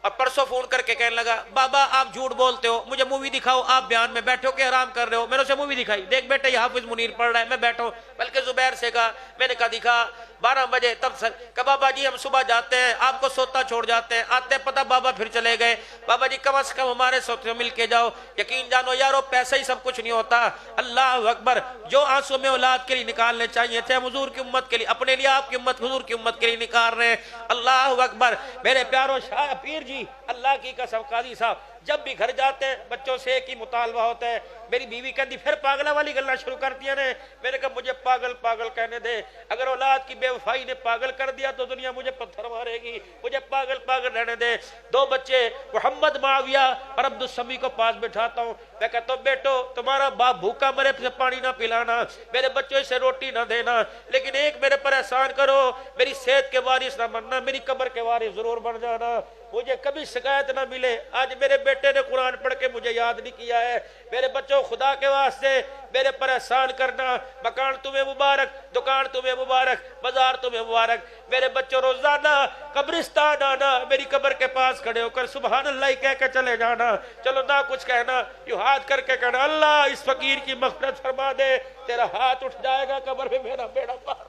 اور پرسوں فون کر کے کہنے لگا بابا آپ جھوٹ بولتے ہو، مجھے مووی دکھاؤ، آپ بیان میں بیٹھے ہو کہ آرام کر رہے ہو؟ میں نے اسے مووی دکھائی، دیکھ بیٹے یہ حافظ منیر پڑھ رہا ہے، میں بیٹھا ہوں، بلکہ زبیر سے کہا، میں نے کہا دکھا 12 بجے، تب سر کہ بابا جی ہم صبح جاتے ہیں آپ کو سوتا چھوڑ جاتے ہیں، آتے ہیں پتہ بابا پھر چلے گئے۔ بابا جی کم از کم ہمارے سوتے مل کے جاؤ، یقین جانو یارو پیسہ ہی سب کچھ نہیں ہوتا۔ اللہ اکبر، جو آنسو میں اولاد کے لیے نکالنے چاہیے تھے ہم حضور کی امت کے لیے، اپنے لیے آپ کی امت حضور کی امت کے لیے نکال رہے ہیں۔ اللہ اکبر، میرے پیارو شاہ پیر جی، اللہ کی قسم قاضی صاحب جب بھی گھر جاتے ہیں بچوں سے ایک ہی مطالبہ ہوتا ہے۔ میری بیوی کہتی پھر پاگلہ والی گلنا شروع کر دیا نے، میں نے کہا مجھے پاگل پاگل کہنے دے، اگر اولاد کی بے وفائی نے پاگل کر دیا تو دنیا مجھے پتھر مارے گی، مجھے پاگل پاگل رہنے دے۔ 2 بچے محمد معاویہ اور عبد السمی کو پاس بٹھاتا ہوں، میں کہتا ہوں بیٹو تمہارا باپ بھوکا مرے سے پانی نہ پلانا، میرے بچوں سے روٹی نہ دینا، لیکن ایک میرے پر احسان کرو، میری صحت کے وارث نہ بننا، میری قبر کے وارث ضرور بن جانا، مجھے کبھی شکایت نہ ملے۔ آج میرے بیٹے نے قرآن پڑھ کے مجھے یاد نہیں کیا ہے۔ میرے بچوں خدا کے واسطے میرے پر احسان کرنا، مکان تمہیں مبارک، دکان تمہیں مبارک، بازار تمہیں مبارک۔ میرے بچوں روزانہ قبرستان آنا، میری قبر کے پاس کھڑے ہو کر سبحان اللہ کہہ کے چلے جانا، چلو نہ کچھ کہنا، یوں ہاتھ کر کے کہنا اللہ اس فقیر کی مغفرت فرما دے، تیرا ہاتھ اٹھ جائے گا قبر میں میرا بیڑا پار۔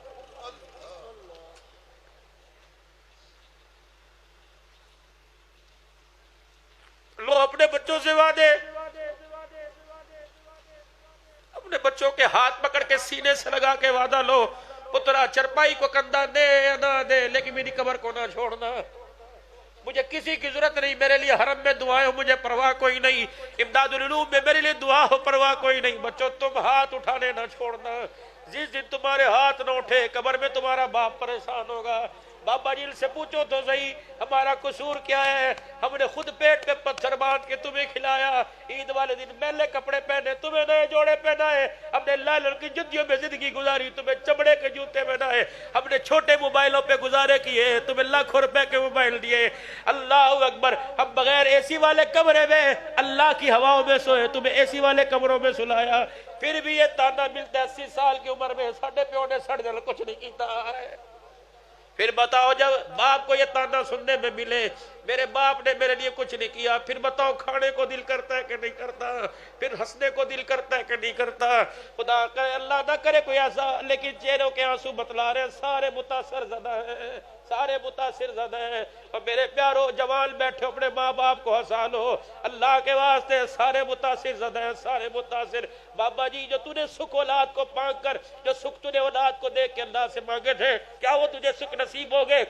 لو اپنے بچوں سے وعدے، اپنے بچوں کے ہاتھ پکڑ کے سینے سے لگا کے وعدہ لو، پترا چرپائی کو کندھا دے یا نہ دے لیکن میری قبر کو نہ چھوڑنا، مجھے کسی کی ضرورت نہیں، میرے لیے حرم میں دعائیں ہو مجھے پرواہ کوئی نہیں، امداد العلوم میں میرے لیے دعا ہو پرواہ کوئی نہیں، بچوں تم ہاتھ اٹھانے نہ چھوڑنا، جس دن تمہارے ہاتھ نہ اٹھے قبر میں تمہارا باپ پریشان ہوگا۔ بابا جی سے پوچھو تو صحیح ہمارا قصور کیا ہے، ہم نے خود پیٹ پہ پتھر باندھ کے تمہیں کھلایا، عید والے دن میلے کپڑے پہنے، تمہیں نئے جوڑے پہنائے، ہم نے لال کی جدیوں میں زندگی گزاری، تمہیں چمڑے کے جوتے پہنائے، ہم نے چھوٹے موبائلوں پہ گزارے کیے، تمہیں لاکھوں روپے کے موبائل دیے۔ اللہ اکبر، ہم بغیر اے سی والے کمرے میں اللہ کی ہواؤں میں سوئے، تمہیں اے سی والے کمروں میں سلایا، پھر بھی یہ تانا ملتا ہے 80 سال کی عمر میں ساڈے پیو نے سڑ دل کچھ نہیں کیتا ہے۔ پھر بتاؤ جب باپ کو یہ تانا سننے میں ملے میرے باپ نے میرے لیے کچھ نہیں کیا، پھر بتاؤ کھانے کو دل کرتا ہے کہ نہیں کرتا، پھر ہنسنے کو دل کرتا ہے کہ نہیں کرتا؟ خدا کرے اللہ نہ کرے کوئی ایسا، لیکن چہروں کے آنسو بتلا رہے ہیں سارے متاثر زدہ ہیں، سارے متاثر زدہ ہیں۔ اور میرے پیارو جوان بیٹھے اپنے ماں باپ کو ہنسا لو، اللہ کے واسطے سارے متاثر زدہ ہیں، سارے متاثر۔ بابا جی جو تو نے سکھ اولاد کو پانک کر، جو سکھ تو نے اولاد کو دیکھ کے اللہ سے مانگے تھے، کیا وہ تجھے سکھ نصیب ہو گئے؟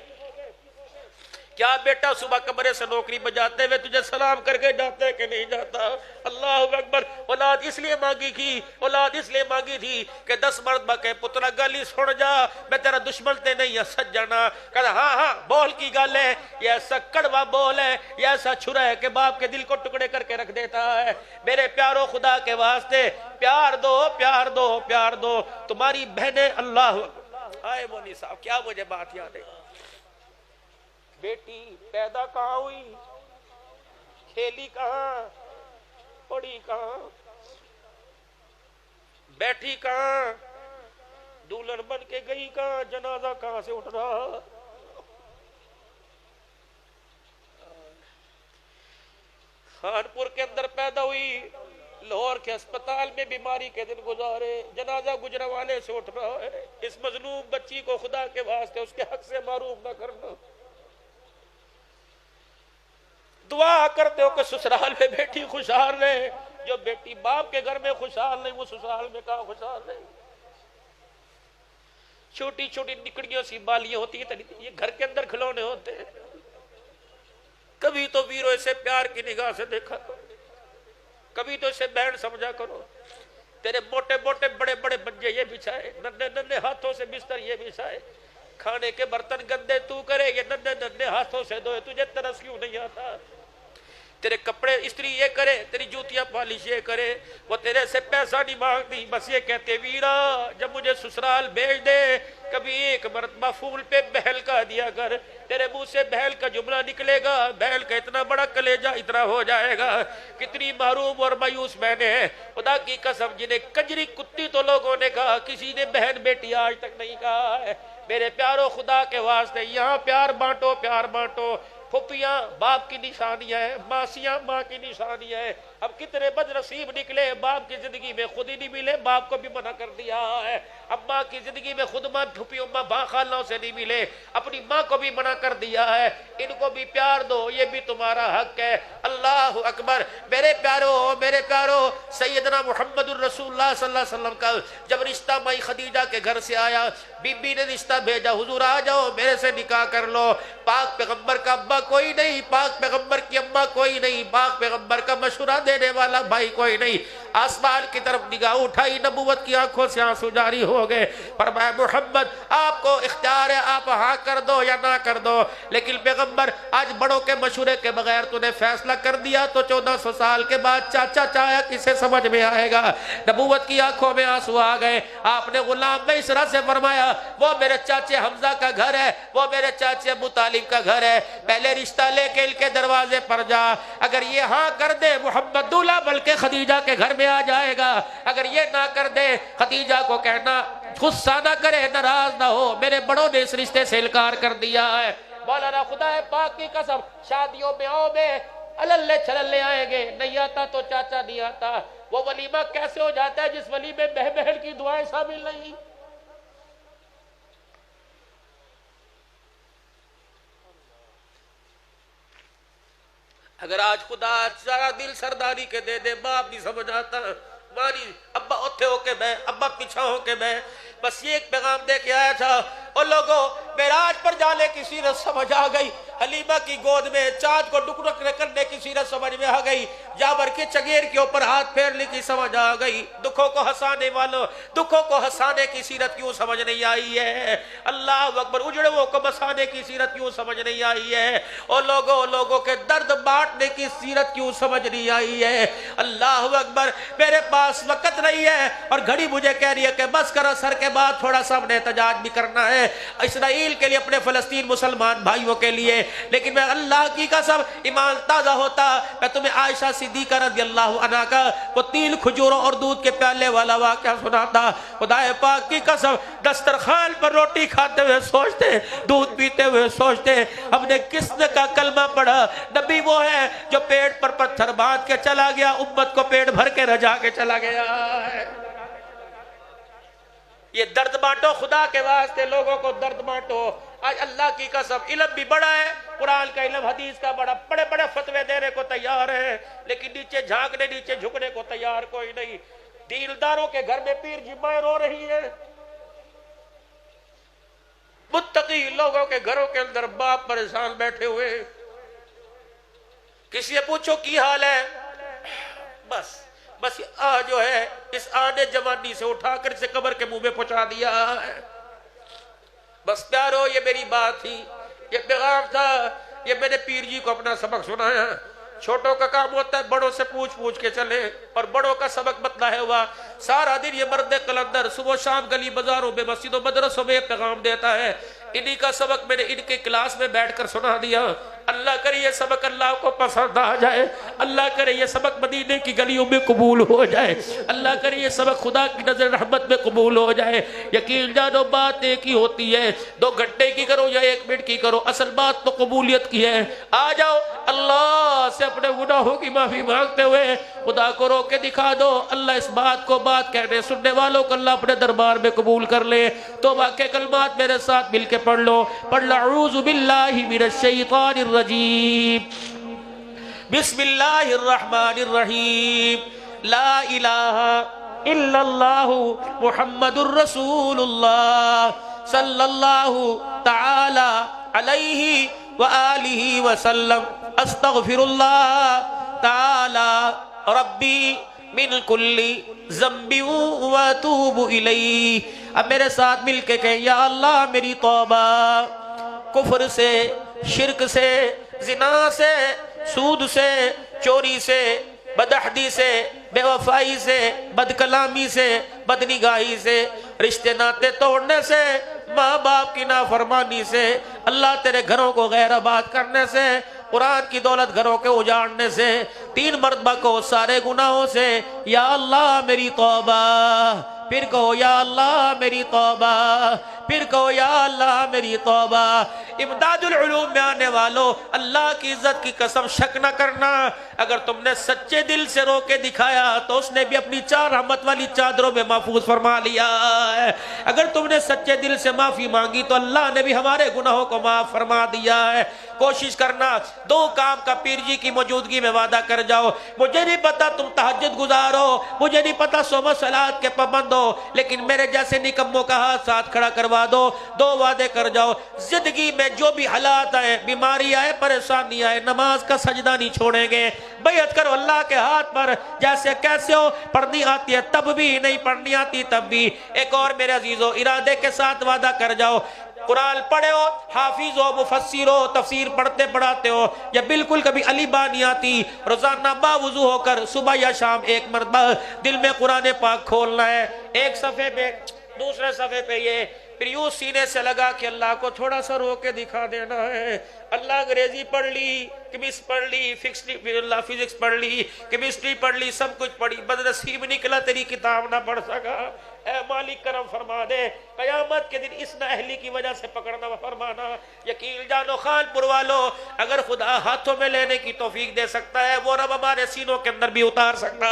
کیا بیٹا صبح کمرے سے نوکری پہ جاتے ہوئے تجھے سلام کر کے جاتے ہے کہ نہیں جاتا؟ اللہ اکبر۔ اولاد اس لیے مانگی تھی، اولاد اس لیے مانگی تھی کہ 10 مرتبہ کہ پترا گلی سن جا، میں تیرا دشمن تے نہیں ہے سجنا۔ کہا ہاں ہاں بول کی گل ہے، یہ ایسا کڑوا بول ہے، یہ ایسا چھرا ہے کہ باپ کے دل کو ٹکڑے کر کے رکھ دیتا ہے۔ میرے پیارو خدا کے واسطے پیار دو، پیار دو، پیار دو۔ تمہاری بہنیں اللہ آئے مولوی صاحب کیا مجھے بات یاد ہے، بیٹی پیدا کہاں ہوئی، کھیلی کہاں، پڑی کہاں، بیٹھی کہاں، دولہن بن کے گئی کہاں، جنازہ کہاں سے اٹھ رہا؟ خانپور کے اندر پیدا ہوئی، لاہور کے اسپتال میں بیماری کے دن گزارے، جنازہ گجرانوالے سے اٹھ رہا ہے۔ اس مظلوم بچی کو خدا کے واسطے اس کے حق سے محروم نہ کرنا۔ دعا کرتے ہو کہ سسرال میں بیٹی خوشحال رہے، جو بیٹی باپ کے گھر میں خوشحال نہیں وہ سسرال میں کہاں خوشحال رہے؟ چھوٹی چھوٹی نکڑیوں سی بالیاں ہوتی ہیں، یہ گھر کے اندر کھلونے ہوتے ہیں۔ کبھی تو ویرو اسے پیار کی نگاہ سے دیکھا کرو، کبھی تو اسے بہن سمجھا کرو۔ تیرے موٹے موٹے بڑے بڑے بنجے یہ بچھائے، ننھے ننھے ہاتھوں سے بستر یہ بچھائے، کھانے کے برتن گندے تو کرے، یہ ننھے ننھے ہاتھوں سے دھوئے، تجھے ترس کیوں نہیں آتا؟ تیرے کپڑے استری یہ کرے، تیری جوتیاں پالش یہ کرے، وہ تیرے سے پیسہ نہیں مانگتی، بس یہ کہتے ویرا جب مجھے سسرال بھیج دے کبھی ایک مرتبہ پھول پہ بہل کا دیا کر۔ تیرے منہ سے بہل کا جملہ نکلے گا، بہل کا اتنا بڑا کلیجہ اتنا ہو جائے گا۔ کتنی محروم اور مایوس بہنیں ہیں خدا کی قسم، جنہیں کنجری کتی تو لوگوں نے کہا، کسی نے بہن بیٹی آج تک نہیں کہا ہے۔ میرے پیارو خدا کے واسطے یہاں پیار بانٹو، پیار بانٹو۔ پھپھیاں باپ کی نشانیاں ہیں، ماسیاں ماں کی نشانیاں ہیں۔ اب کتنے بد نصیب نکلے، باپ کی زندگی میں خود ہی نہیں ملے، باپ کو بھی منع کر دیا ہے۔ اب ماں کی زندگی میں خود ماں پھپھی اماں باں خالوں سے نہیں ملے، اپنی ماں کو بھی منع کر دیا ہے۔ ان کو بھی پیار دو، یہ بھی تمہارا حق ہے۔ اللہ اکبر۔ میرے پیارو سیدنا محمد الرسول اللہ صلی اللہ علیہ وسلم کا جب رشتہ مائی خدیجہ کے گھر سے آیا، بی بی نے رشتہ بھیجا، حضور آ جاؤ میرے سے نکاح کر لو۔ پاک پیغمبر کا ابا کوئی نہیں، پاک پیغمبر کی اماں کوئی نہیں، پاک پیغمبر کا مشورہ دینے والا بھائی کوئی نہیں۔ آسمان کی طرف نگاہ اٹھائی، نبوت کی آنکھوں سے آنسو جاری ہو گئے۔ فرمایا محمد آپ کو اختیار ہے، آپ ہاں کر دو یا نہ کر دو، لیکن پیغمبر آج بڑوں کے مشورے کے بغیر تو نے فیصلہ کر دیا تو 1400 سال کے بعد چاچا چایا کسے سمجھ میں آئے گا؟ نبوت کی آنکھوں میں آنسو آ گئے۔ آپ نے غلام میں اس طرح سے فرمایا وہ میرے چاچے حمزہ کا گھر ہے، وہ میرے چاچے ابو طالب کا گھر ہے، پہلے رشتہ لے کے ان کے دروازے پر جا، اگر یہ ہاں کر دے محمد دولہ بلکہ خدیجہ کے گھر میں آ جائے گا، اگر یہ نہ کر دے خدیجہ کو کہنا غصہ نہ کرے، ناراض نہ ہو، میرے بڑوں نے اس رشتے سے انکار کر دیا ہے۔ مولانا خدا پاک کی قسم شادیوں میں آؤ میں اللے چھللے آئیں گے، نہیں آتا تو چاچا نہیں آتا۔ وہ ولیمہ کیسے ہو جاتا ہے جس ولیمے میں بہن کی دعائیں شامل نہیں؟ اگر آج خدا سارا دل سرداری کے دے دے، باپ نہیں سمجھ آتا، ماری ابا اتھے ہو کے بے، ابا پیچھا ہو کے بے، بس یہ ایک پیغام دے کے آیا تھا۔ اور لوگوں معراج پر جانے کی سیرت سمجھ آ گئی، حلیمہ کی گود میں چاند کو ڈکڑک کرنے کی سیرت سمجھ میں آ گئی، جابر کے چگیر کے اوپر ہاتھ پھیرنے کی سمجھ آ گئی۔ دکھوں کو ہنسانے والوں، دکھوں کو ہنسانے کی سیرت کیوں سمجھ نہیں آئی ہے؟ اللہ اکبر۔ اجڑوں کو بسانے کی سیرت کیوں سمجھ نہیں آئی ہے؟ اور لوگوں کے درد بانٹنے کی سیرت کیوں سمجھ نہیں آئی ہے؟ اللہ اکبر۔ میرے پاس وقت نہیں ہے اور گھڑی مجھے کہہ رہی ہے کہ بس کرو، سر کے بعد تھوڑا سا اپنے احتجاج بھی کرنا ہے، اسرائیل کے لیے، اپنے فلسطین مسلمان بھائیوں کے لیے، لیکن میں اللہ کی قسم ایمان تازہ ہوتا میں تمہیں عائشہ صدیقہ رضی اللہ عنہ کا وہ 3 کھجوروں اور دودھ کے پیالے والا واقعہ سنا تھا. خدا پاک کی قسم دسترخوان پر روٹی کھاتے ہوئے سوچتے, دودھ پیتے ہوئے سوچتے, ہم نے کس نے کا کلمہ پڑھا. نبی وہ ہے جو پیٹ پر پتھر باندھ کے چلا گیا, امت کو پیٹ بھر کے رجا کے چلا گیا ہے. یہ درد بانٹو خدا کے واسطے, لوگوں کو درد بانٹو. آج اللہ کی قسم علم بھی بڑا ہے, قرآن کا علم, حدیث کا بڑا, بڑے بڑے فتوے دینے کو تیار ہے, لیکن نیچے جھانکنے, نیچے جھکنے کو تیار کوئی نہیں. دینداروں کے گھر میں پیر جمعہ رو رہی ہے, متقی لوگوں کے گھروں کے اندر باپ پریشان بیٹھے ہوئے. کسی سے پوچھو کی حال ہے, بس جو ہے اس آنے جوانی سے اٹھا کر اسے قبر کے منہ میں پہنچا دیا ہے. بس پیارو, یہ میری بات تھی, یہ پیغام تھا, یہ میں نے پیر جی کو اپنا سبق سنایا. چھوٹوں کا کام ہوتا ہے بڑوں سے پوچھ کے چلے, اور بڑوں کا سبق بتلایا ہوا. سارا دن یہ مرد قلندر صبح شام گلی بازاروں میں, مسجدوں مدرسوں میں پیغام دیتا ہے. انہی کا سبق میں نے ان کے کلاس میں بیٹھ کر سنا دیا. اللہ کرے یہ سبق اللہ کو پسند آ جائے, اللہ کرے یہ سبق مدینے کی گلیوں میں قبول ہو جائے, اللہ کرے یہ سبق خدا کی نظر رحمت میں قبول ہو جائے. یقین جانو بات ایک ہی ہوتی ہے, 2 گھنٹے کی کرو یا 1 منٹ کی کرو, اصل بات تو قبولیت کی ہے. آ جاؤ اللہ سے اپنے گناہوں کی معافی مانگتے ہوئے, خدا کو رو کے دکھا دو. اللہ اس بات کو بات کہنے سننے والوں کو اللہ اپنے دربار میں قبول کر لے. تو واقع کلمات میرے ساتھ مل کے پڑھ لو. اعوذ باللہ من الشیطان الرجیم, بسم اللہ الرحمن الرحیم, لا الہ الا اللہ محمد الرسول اللہ صلی اللہ تعالی علیہ وآلہ وسلم. استغفر اللہ تعالی ربی من کل ذنب واتوب الیہ. اب میرے ساتھ مل کے کہیں, یا اللہ میری توبہ کفر سے, شرک سے, زنا سے, سود سے, چوری سے, بدعہدی سے, بے وفائی سے, بد کلامی سے, بد نگاہی سے, رشتے ناتے توڑنے سے, ماں باپ کی نافرمانی سے, اللہ تیرے گھروں کو غیر آباد کرنے سے, قرآن کی دولت گھروں کے اجاڑنے سے, 3 مرتبہ کو سارے گناہوں سے, یا اللہ میری توبہ. پھر کہو یا اللہ میری توبہ, پھر کہو یا اللہ میری توبہ. امداد العلوم میں آنے والوں, اللہ کی عزت کی قسم شک نہ کرنا, اگر تم نے سچے دل سے رو کے دکھایا تو اس نے بھی اپنی 4 رحمت والی چادروں میں محفوظ فرما لیا ہے. اگر تم نے سچے دل سے معافی مانگی تو اللہ نے بھی ہمارے گناہوں کو معاف فرما دیا ہے. کوشش کرنا 2 کام کا پیر جی کی موجودگی میں وعدہ کر جاؤ. مجھے نہیں پتا تم تہجد گزارو, مجھے نہیں پتا صوم و صلات کے پابند ہو, لیکن میرے جیسے نکموں کا ہاتھ ساتھ کھڑا کروا دو. 2 وعدے کر جاؤ, زندگی میں جو بھی حالات آئے, بیماری آئے, پریشانی آئے, نماز کا سجدہ نہیں چھوڑیں گے. بیعت کرو اللہ کے ہاتھ پر, جیسے کیسے ہو, پڑھنی آتی ہے تب بھی, نہیں پڑھنی آتی تب بھی. ایک اور میرے عزیزو ارادے کے ساتھ وعدہ کر جاؤ, قرآن پڑھے ہو, حافظ ہو, مفسر ہو, تفسیر پڑھتے پڑھاتے ہو, یا بالکل کبھی علی با نہیں آتی, روزانہ باوضو ہو کر صبح یا شام 1 مرتبہ دل میں قرآن پاک کھولنا ہے. 1 صفحے پہ, دوسرے صفحے پہ یہ, پھر یوں سینے سے لگا کہ اللہ کو تھوڑا سا رو کے دکھا دینا ہے. اللہ انگریزی پڑھ لی, کیمسٹری پڑھ لی, فزکس پڑھ لی, کیمسٹری پڑھ لی, سب کچھ پڑھی, بدنصیب نکلا تیری کتاب نہ پڑھ سکا. اے مالک کرم فرما دے, قیامت کے دن اس نااہلی کی وجہ سے پکڑنا فرمانا. یقین جانو خان پور والو, اگر خدا ہاتھوں میں لینے کی توفیق دے سکتا ہے, وہ رب ہمارے سینوں کے اندر بھی اتار سکتا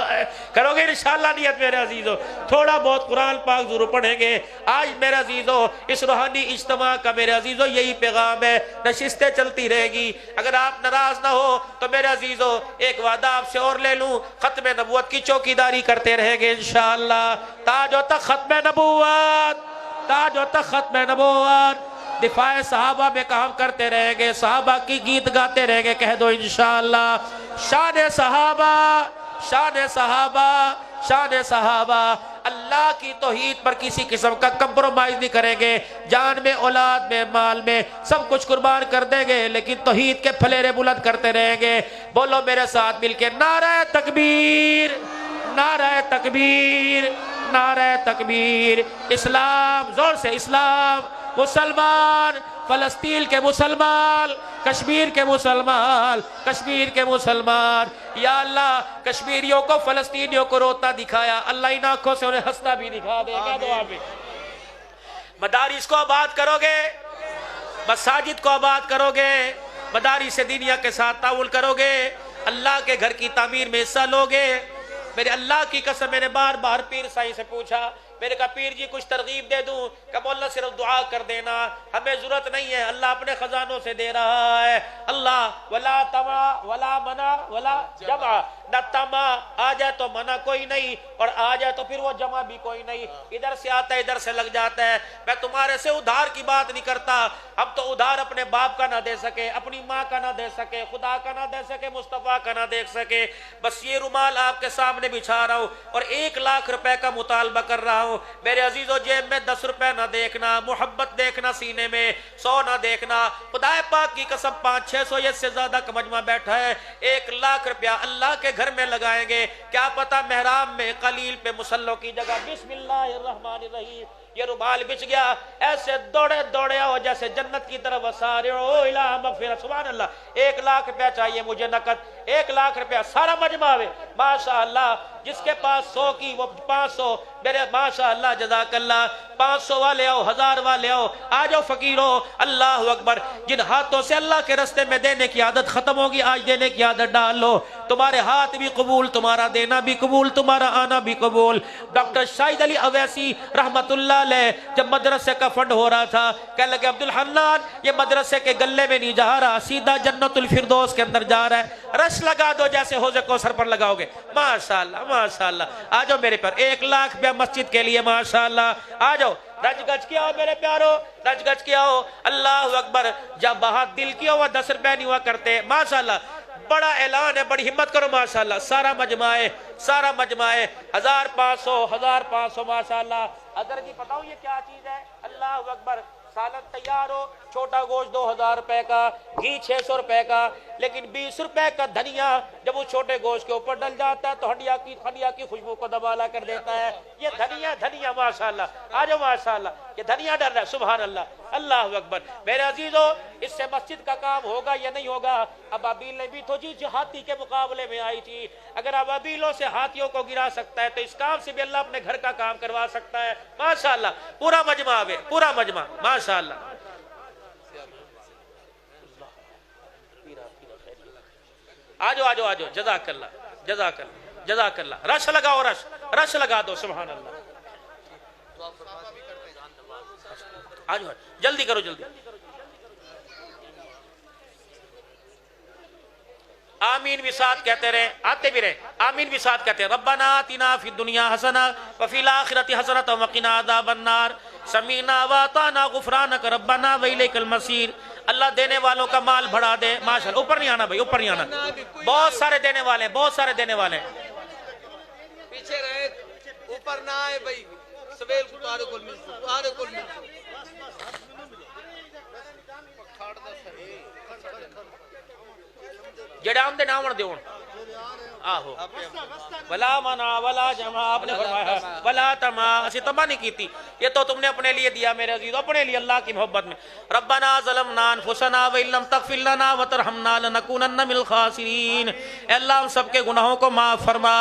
ہے. کرو گے انشاءاللہ نیت میرے عزیزو, تھوڑا بہت قرآن پاک ضرور پڑھیں گے. آج میرے عزیزو اس روحانی اجتماع کا میرے عزیزو یہی پیغام ہے, نشستیں چلتی رہے گی. اگر آپ ناراض نہ ہو تو میرے عزیزو ایک وعدہ آپ سے اور لے لوں, ختم نبوت کی چوکیداری کرتے رہیں گے انشاءاللہ. تاج و تخت ختم نبوت, تاج و تخت ختم نبوت, دفاع صحابہ میں کام کرتے رہیں گے, صحابہ کی گیت گاتے رہیں گے. کہہ دو انشاءاللہ شان صحابہ, شان صحابہ, شان صحابہ. اللہ کی توحید پر کسی قسم کا کمپرومائز نہیں کریں گے, جان میں, اولاد میں, مال میں, سب کچھ قربان کر دیں گے, لیکن توحید کے پھلیرے بلند کرتے رہیں گے. بولو میرے ساتھ مل کے, نعرہ تکبیر, نعرہ تکبیر, نعرہ تکبیر. اسلام, زور سے اسلام, مسلمان, فلسطین کے مسلمان, کشمیر کے مسلمان، کشمیر کے مسلمان، یا اللہ کشمیریوں کو فلسطینیوں کو روتا دکھایا، اللہ ان آنکھوں سے انہیں ہنستا بھی دکھا دے گا۔ دعا میں مدارس کو آباد کرو گے، مساجد کو آباد کرو گے، مدارس دینیہ کے ساتھ تعاون کرو گے، اللہ کے گھر کی تعمیر میں حصہ لو گے۔ میرے اللہ کی قسم میں نے بار بار پیر سائی سے پوچھا، میں نے کہا پیر جی کچھ ترغیب دے دوں کہ مولا صرف دعا کر دینا، ہمیں ضرورت نہیں ہے، اللہ اپنے خزانوں سے دے رہا ہے۔ اللہ ولا تما ولا منا ولا جمع، نہ تما آ جائے تو منع کوئی نہیں، اور آ جائے تو پھر وہ جمع بھی کوئی نہیں، ادھر سے آتا ہے ادھر سے لگ جاتا ہے۔ میں تمہارے سے ادھار کی بات نہیں کرتا، ہم تو ادھار اپنے باپ کا نہ دے سکے، اپنی ماں کا نہ دے سکے، خدا کا نہ دے سکے، مصطفیٰ کا نہ دے سکے، بس یہ رومال آپ کے سامنے بچھا رہا ہوں اور 1 لاکھ روپے کا مطالبہ کر رہا ہوں۔ میرے عزیزو جیب میں 10 روپے نہ دیکھنا، محبت دیکھنا سینے میں، 100 نہ دیکھنا، خدا پاک کی قسم 500-600 یا سے زیادہ کا مجمع بیٹھا ہے، 1 لاکھ روپیہ اللہ کے گھر میں لگائیں گے، کیا پتہ محراب میں قلیل پہ مصلوں کی جگہ بسم اللہ الرحمن الرحیم یہ رومال بچ گیا، ایسے دوڑے دوڑے آؤ جیسے جنت کی طرف وسارعوا الی مغفرۃ۔ سبحان اللہ، 1 لاکھ روپیہ چاہیے مجھے نقد، 1 لاکھ روپیہ سارا مجمع ہے، ماشاءاللہ جس کے پاس 100 کی وہ 500، میرے ماشاءاللہ جزاک اللہ، 500 والے آؤ، 1000 والے آؤ، آ جاؤ فقیرو، اللہ اکبر۔ جن ہاتھوں سے اللہ کے رستے میں دینے کی عادت ختم ہوگی، آج دینے کی عادت ڈال لو، تمہارے ہاتھ بھی قبول، تمہارا دینا بھی قبول، تمہارا آنا بھی قبول۔ ڈاکٹر شاہد علی اویسی رحمت اللہ علیہ جب مدرسے کا فنڈ ہو رہا تھا، کہنے لگے عبدالحنان یہ مدرسے کے گلے میں نہیں جا رہا، سیدھا جنت الفردوس کے اندر جا رہا ہے، رش لگا دو جیسے حوض کوثر پر لگاؤ گے۔ ماشاءاللہ ماشاءاللہ، آ جاؤ میرے پر، 1 لاکھ روپیہ مسجد کے لیے، ماشاءاللہ آ جاؤ، رج گج کیا ہو میرے پیارو، رج گج کیا ہو، اللہ اکبر۔ جب بہت دل کیا ہوا 10 روپے نہیں ہوا کرتے، ماشاءاللہ بڑا اعلان ہے، بڑی ہمت کرو ماشاءاللہ، سارا مجمع ہے، سارا مجمع ہے، 1500 1500 ماشاءاللہ۔ اگر جی بتاؤ یہ کیا چیز ہے، اللہ اکبر۔ سالن تیار ہو، چھوٹا گوشت 2000 روپے کا، گھی 600 روپے کا، لیکن 20 روپے کا دھنیا جب اس چھوٹے گوشت کے اوپر ڈل جاتا ہے تو ہنڈیا کی خوشبو کو دبالا کر دیتا ہے۔ یہ دھنیا ماشاءاللہ، آ جاؤ ماشاءاللہ، یہ دھنیا ڈل رہا ہے، سبحان اللہ، اللہ اکبر۔ میرے عزیزو اس سے مسجد کا کام ہوگا یا نہیں ہوگا؟ ابابیل نے بھی تو جی ہاتھی کے مقابلے میں آئی تھی، اگر ابابیلوں سے ہاتھیوں کو گرا سکتا ہے تو اس کام سے بھی اللہ اپنے گھر کا کام کروا سکتا ہے، ماشاءاللہ۔ پورا مجمع آوے، پورا مجمع ماشاءاللہ۔ آجو آجو آجو، جزاک اللہ جزاک اللہ جزاک اللہ، رش لگاؤ، رش لگا دو، سبحان اللہ۔ آجو جلدی کرو، جلدی۔ آمین بھی ساتھ کہتے رہے، آتے بھی رہے، آمین بھی ساتھ کہتے ہیں۔ ربنا آتنا فی الدنیا حسنہ وفی الآخرۃ حسنۃ وقنا عذاب النار سمیعنا واطعنا غفرانک ربنا والیک المصیر۔ اللہ دینے والوں کا مال بڑھا دے، ماشاءاللہ۔ اوپر نہیں آنا بھائی، اوپر نہیں آنا، بہت سارے دینے والے ہیں، بہت سارے دینے والے ہیں، پیچھے رہے، اوپر نہ آئے بھائی، سویل کو تارے کل مل جڑام دے ناون دیون آہو ولا منا ولا جمع، آپ نے فرمایا ولا تما، اسی تما نہیں کی تھی، یہ تو تم نے اپنے لیے دیا میرے عزیز، اپنے لیے اللہ کی محبت میں۔ ربنا ظلمنا انفسنا وان لم تغفر لنا وترحمنا لنکونن من الخاسرین۔ اے اللہ ہم سب کے گناہوں کو معاف فرما۔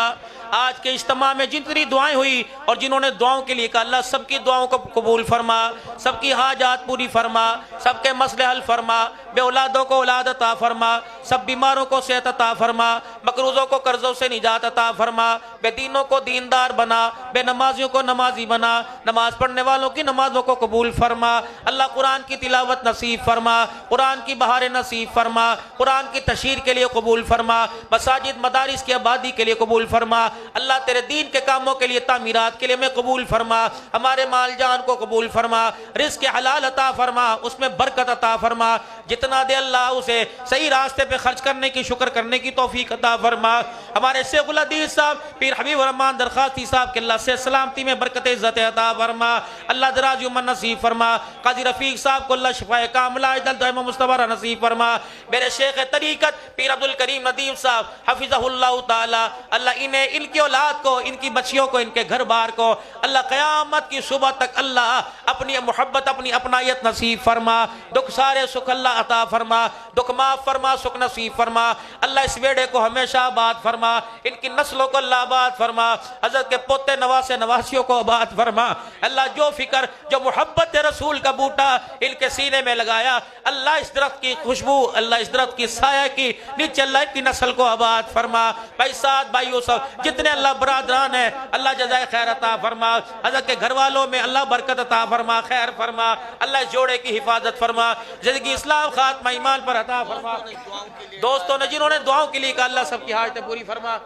آج کے اجتماع میں جتنی دعائیں ہوئی اور جنہوں نے دعاؤں کے لیے کہا، اللہ سب کی دعاؤں کو قبول فرما، سب کی حاجات پوری فرما، سب کے مسئلے حل فرما، بے اولادوں کو اولاد عطا فرما، سب بیماروں کو صحت عطا فرما، مقروضوں کو قرضوں سے نجات عطا فرما، بے دینوں کو دیندار بنا، بے نمازیوں کو نمازی بنا، نماز پڑھنے والوں کی نمازوں کو قبول فرما۔ اللہ قرآن کی تلاوت نصیب فرما، قرآن کی بہار نصیب فرما، قرآن کی تشہیر کے لیے قبول فرما، مساجد مدارس کی آبادی کے لیے قبول فرما۔ اللہ تیرے دین کے کاموں کے لیے، تعمیرات کے لیے میں قبول فرما، ہمارے مال جان کو قبول فرما، رزق حلال عطا فرما، اس میں برکت عطا فرما، جتنا دے اللہ اسے صحیح راستے پہ خرچ کرنے کی، شکر کرنے کی توفیق عطا فرما. ہمارے شیخ الحدیث صاحب پیر حبیب الرحمان درخواستی صاحب کے اللہ سے سلامتی میں برکت عزت عطا فرما. اللہ دراز عمر نصیب فرما. قاضی رفیق صاحب کو اللہ شفاء کاملہ عجل دائمہ مستمرہ نصیب فرما. میرے شیخ طریقت پیر عبدالکریم ندیم صاحب حفظہ اللہ تعالی، اللہ انہیں، ان کی اولاد کو، ان کی بچیوں کو، ان کے گھر بار کو اللہ قیامت کی صبح تک اللہ اپنی محبت، اپنی اپنائیت نصیب فرما. دکھ سارے سکھ اللہ عطا فرما، دکھ معاف فرما، سکھ نصیب فرما. اللہ اس بیڑے کو ہمیشہ آباد فرما، ان کی نسلوں کو اللہ آباد فرما. حضرت کے پوتے نواسے نواسیوں کو آباد فرما. اللہ جو فکر، جو محبت رسول کا بوٹا ان کے سینے میں لگایا، اللہ اس درخت کی خوشبو، اللہ اس درخت کی سایہ کی نیچے اللہ کی نسل کو آباد فرما. بھائی سعد، بھائی یوسف، جتنے اللہ برادران ہیں اللہ جزائے خیر عطا فرما. حضرت کے گھر والوں میں اللہ برکت عطا فرما، خیر فرما. اللہ اس جوڑے کی حفاظت فرما، زندگی اسلام خاتمہ ایمان پر عطا فرما. دوستوں نے جنہوں نے دعاؤں کے لیے کہا اللہ سب کی حاجتیں پوری فرما.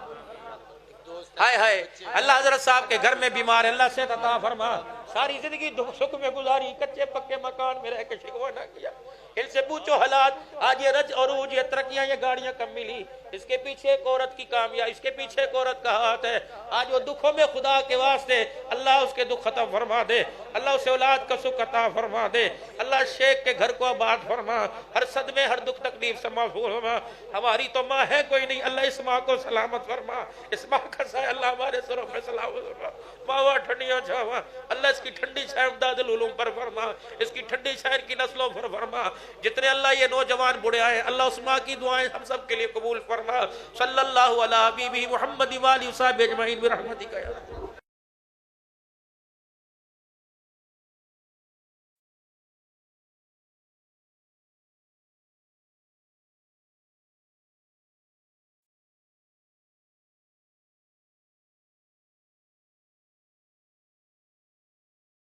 ہائے ہائے، اللہ حضرت صاحب کے گھر میں بیمار ہے، اللہ صحت عطا فرما. ساری زندگی دکھ سکھ میں گزاری، کچے پکے مکان میں رہ کے شکوہ نہ کیا. ان سے پوچھو حالات، آج یہ رج عروج، یہ ترقیاں، یہ گاڑیاں کم ملی، اس کے پیچھے ایک عورت کی کامیابی، اس کے پیچھے ایک عورت کا ہاتھ ہے. آج وہ دکھوں میں خدا کے واسطے اللہ اس کے دکھ ختم فرما دے، اللہ اسے اولاد کا سکھ عطا فرما دے. اللہ شیخ کے گھر کو آباد فرما، ہر صدمے، ہر دکھ تکلیف سے محفوظ فرما. ہماری تو ماں ہے کوئی نہیں، اللہ اس ماں کو سلامت فرما. اس ماں کا سایہ اللہ ہمارے سروں میں سلامت فرما. ماوا ٹھنڈیاں چھاوا، اللہ اس کی ٹھنڈی چھائے امداد العلوم پر فرما، اس کی ٹھنڈی چھائے کی نسلوں پر فرما. جتنے اللہ یہ نوجوان بڑھے آئے، اللہ اس ماں کی دعائیں ہم سب کے لیے قبول فرما. صلی اللہ علیہ حبیبہ محمد و آلہ وصحبہ اجمعین برحمتک یا رب.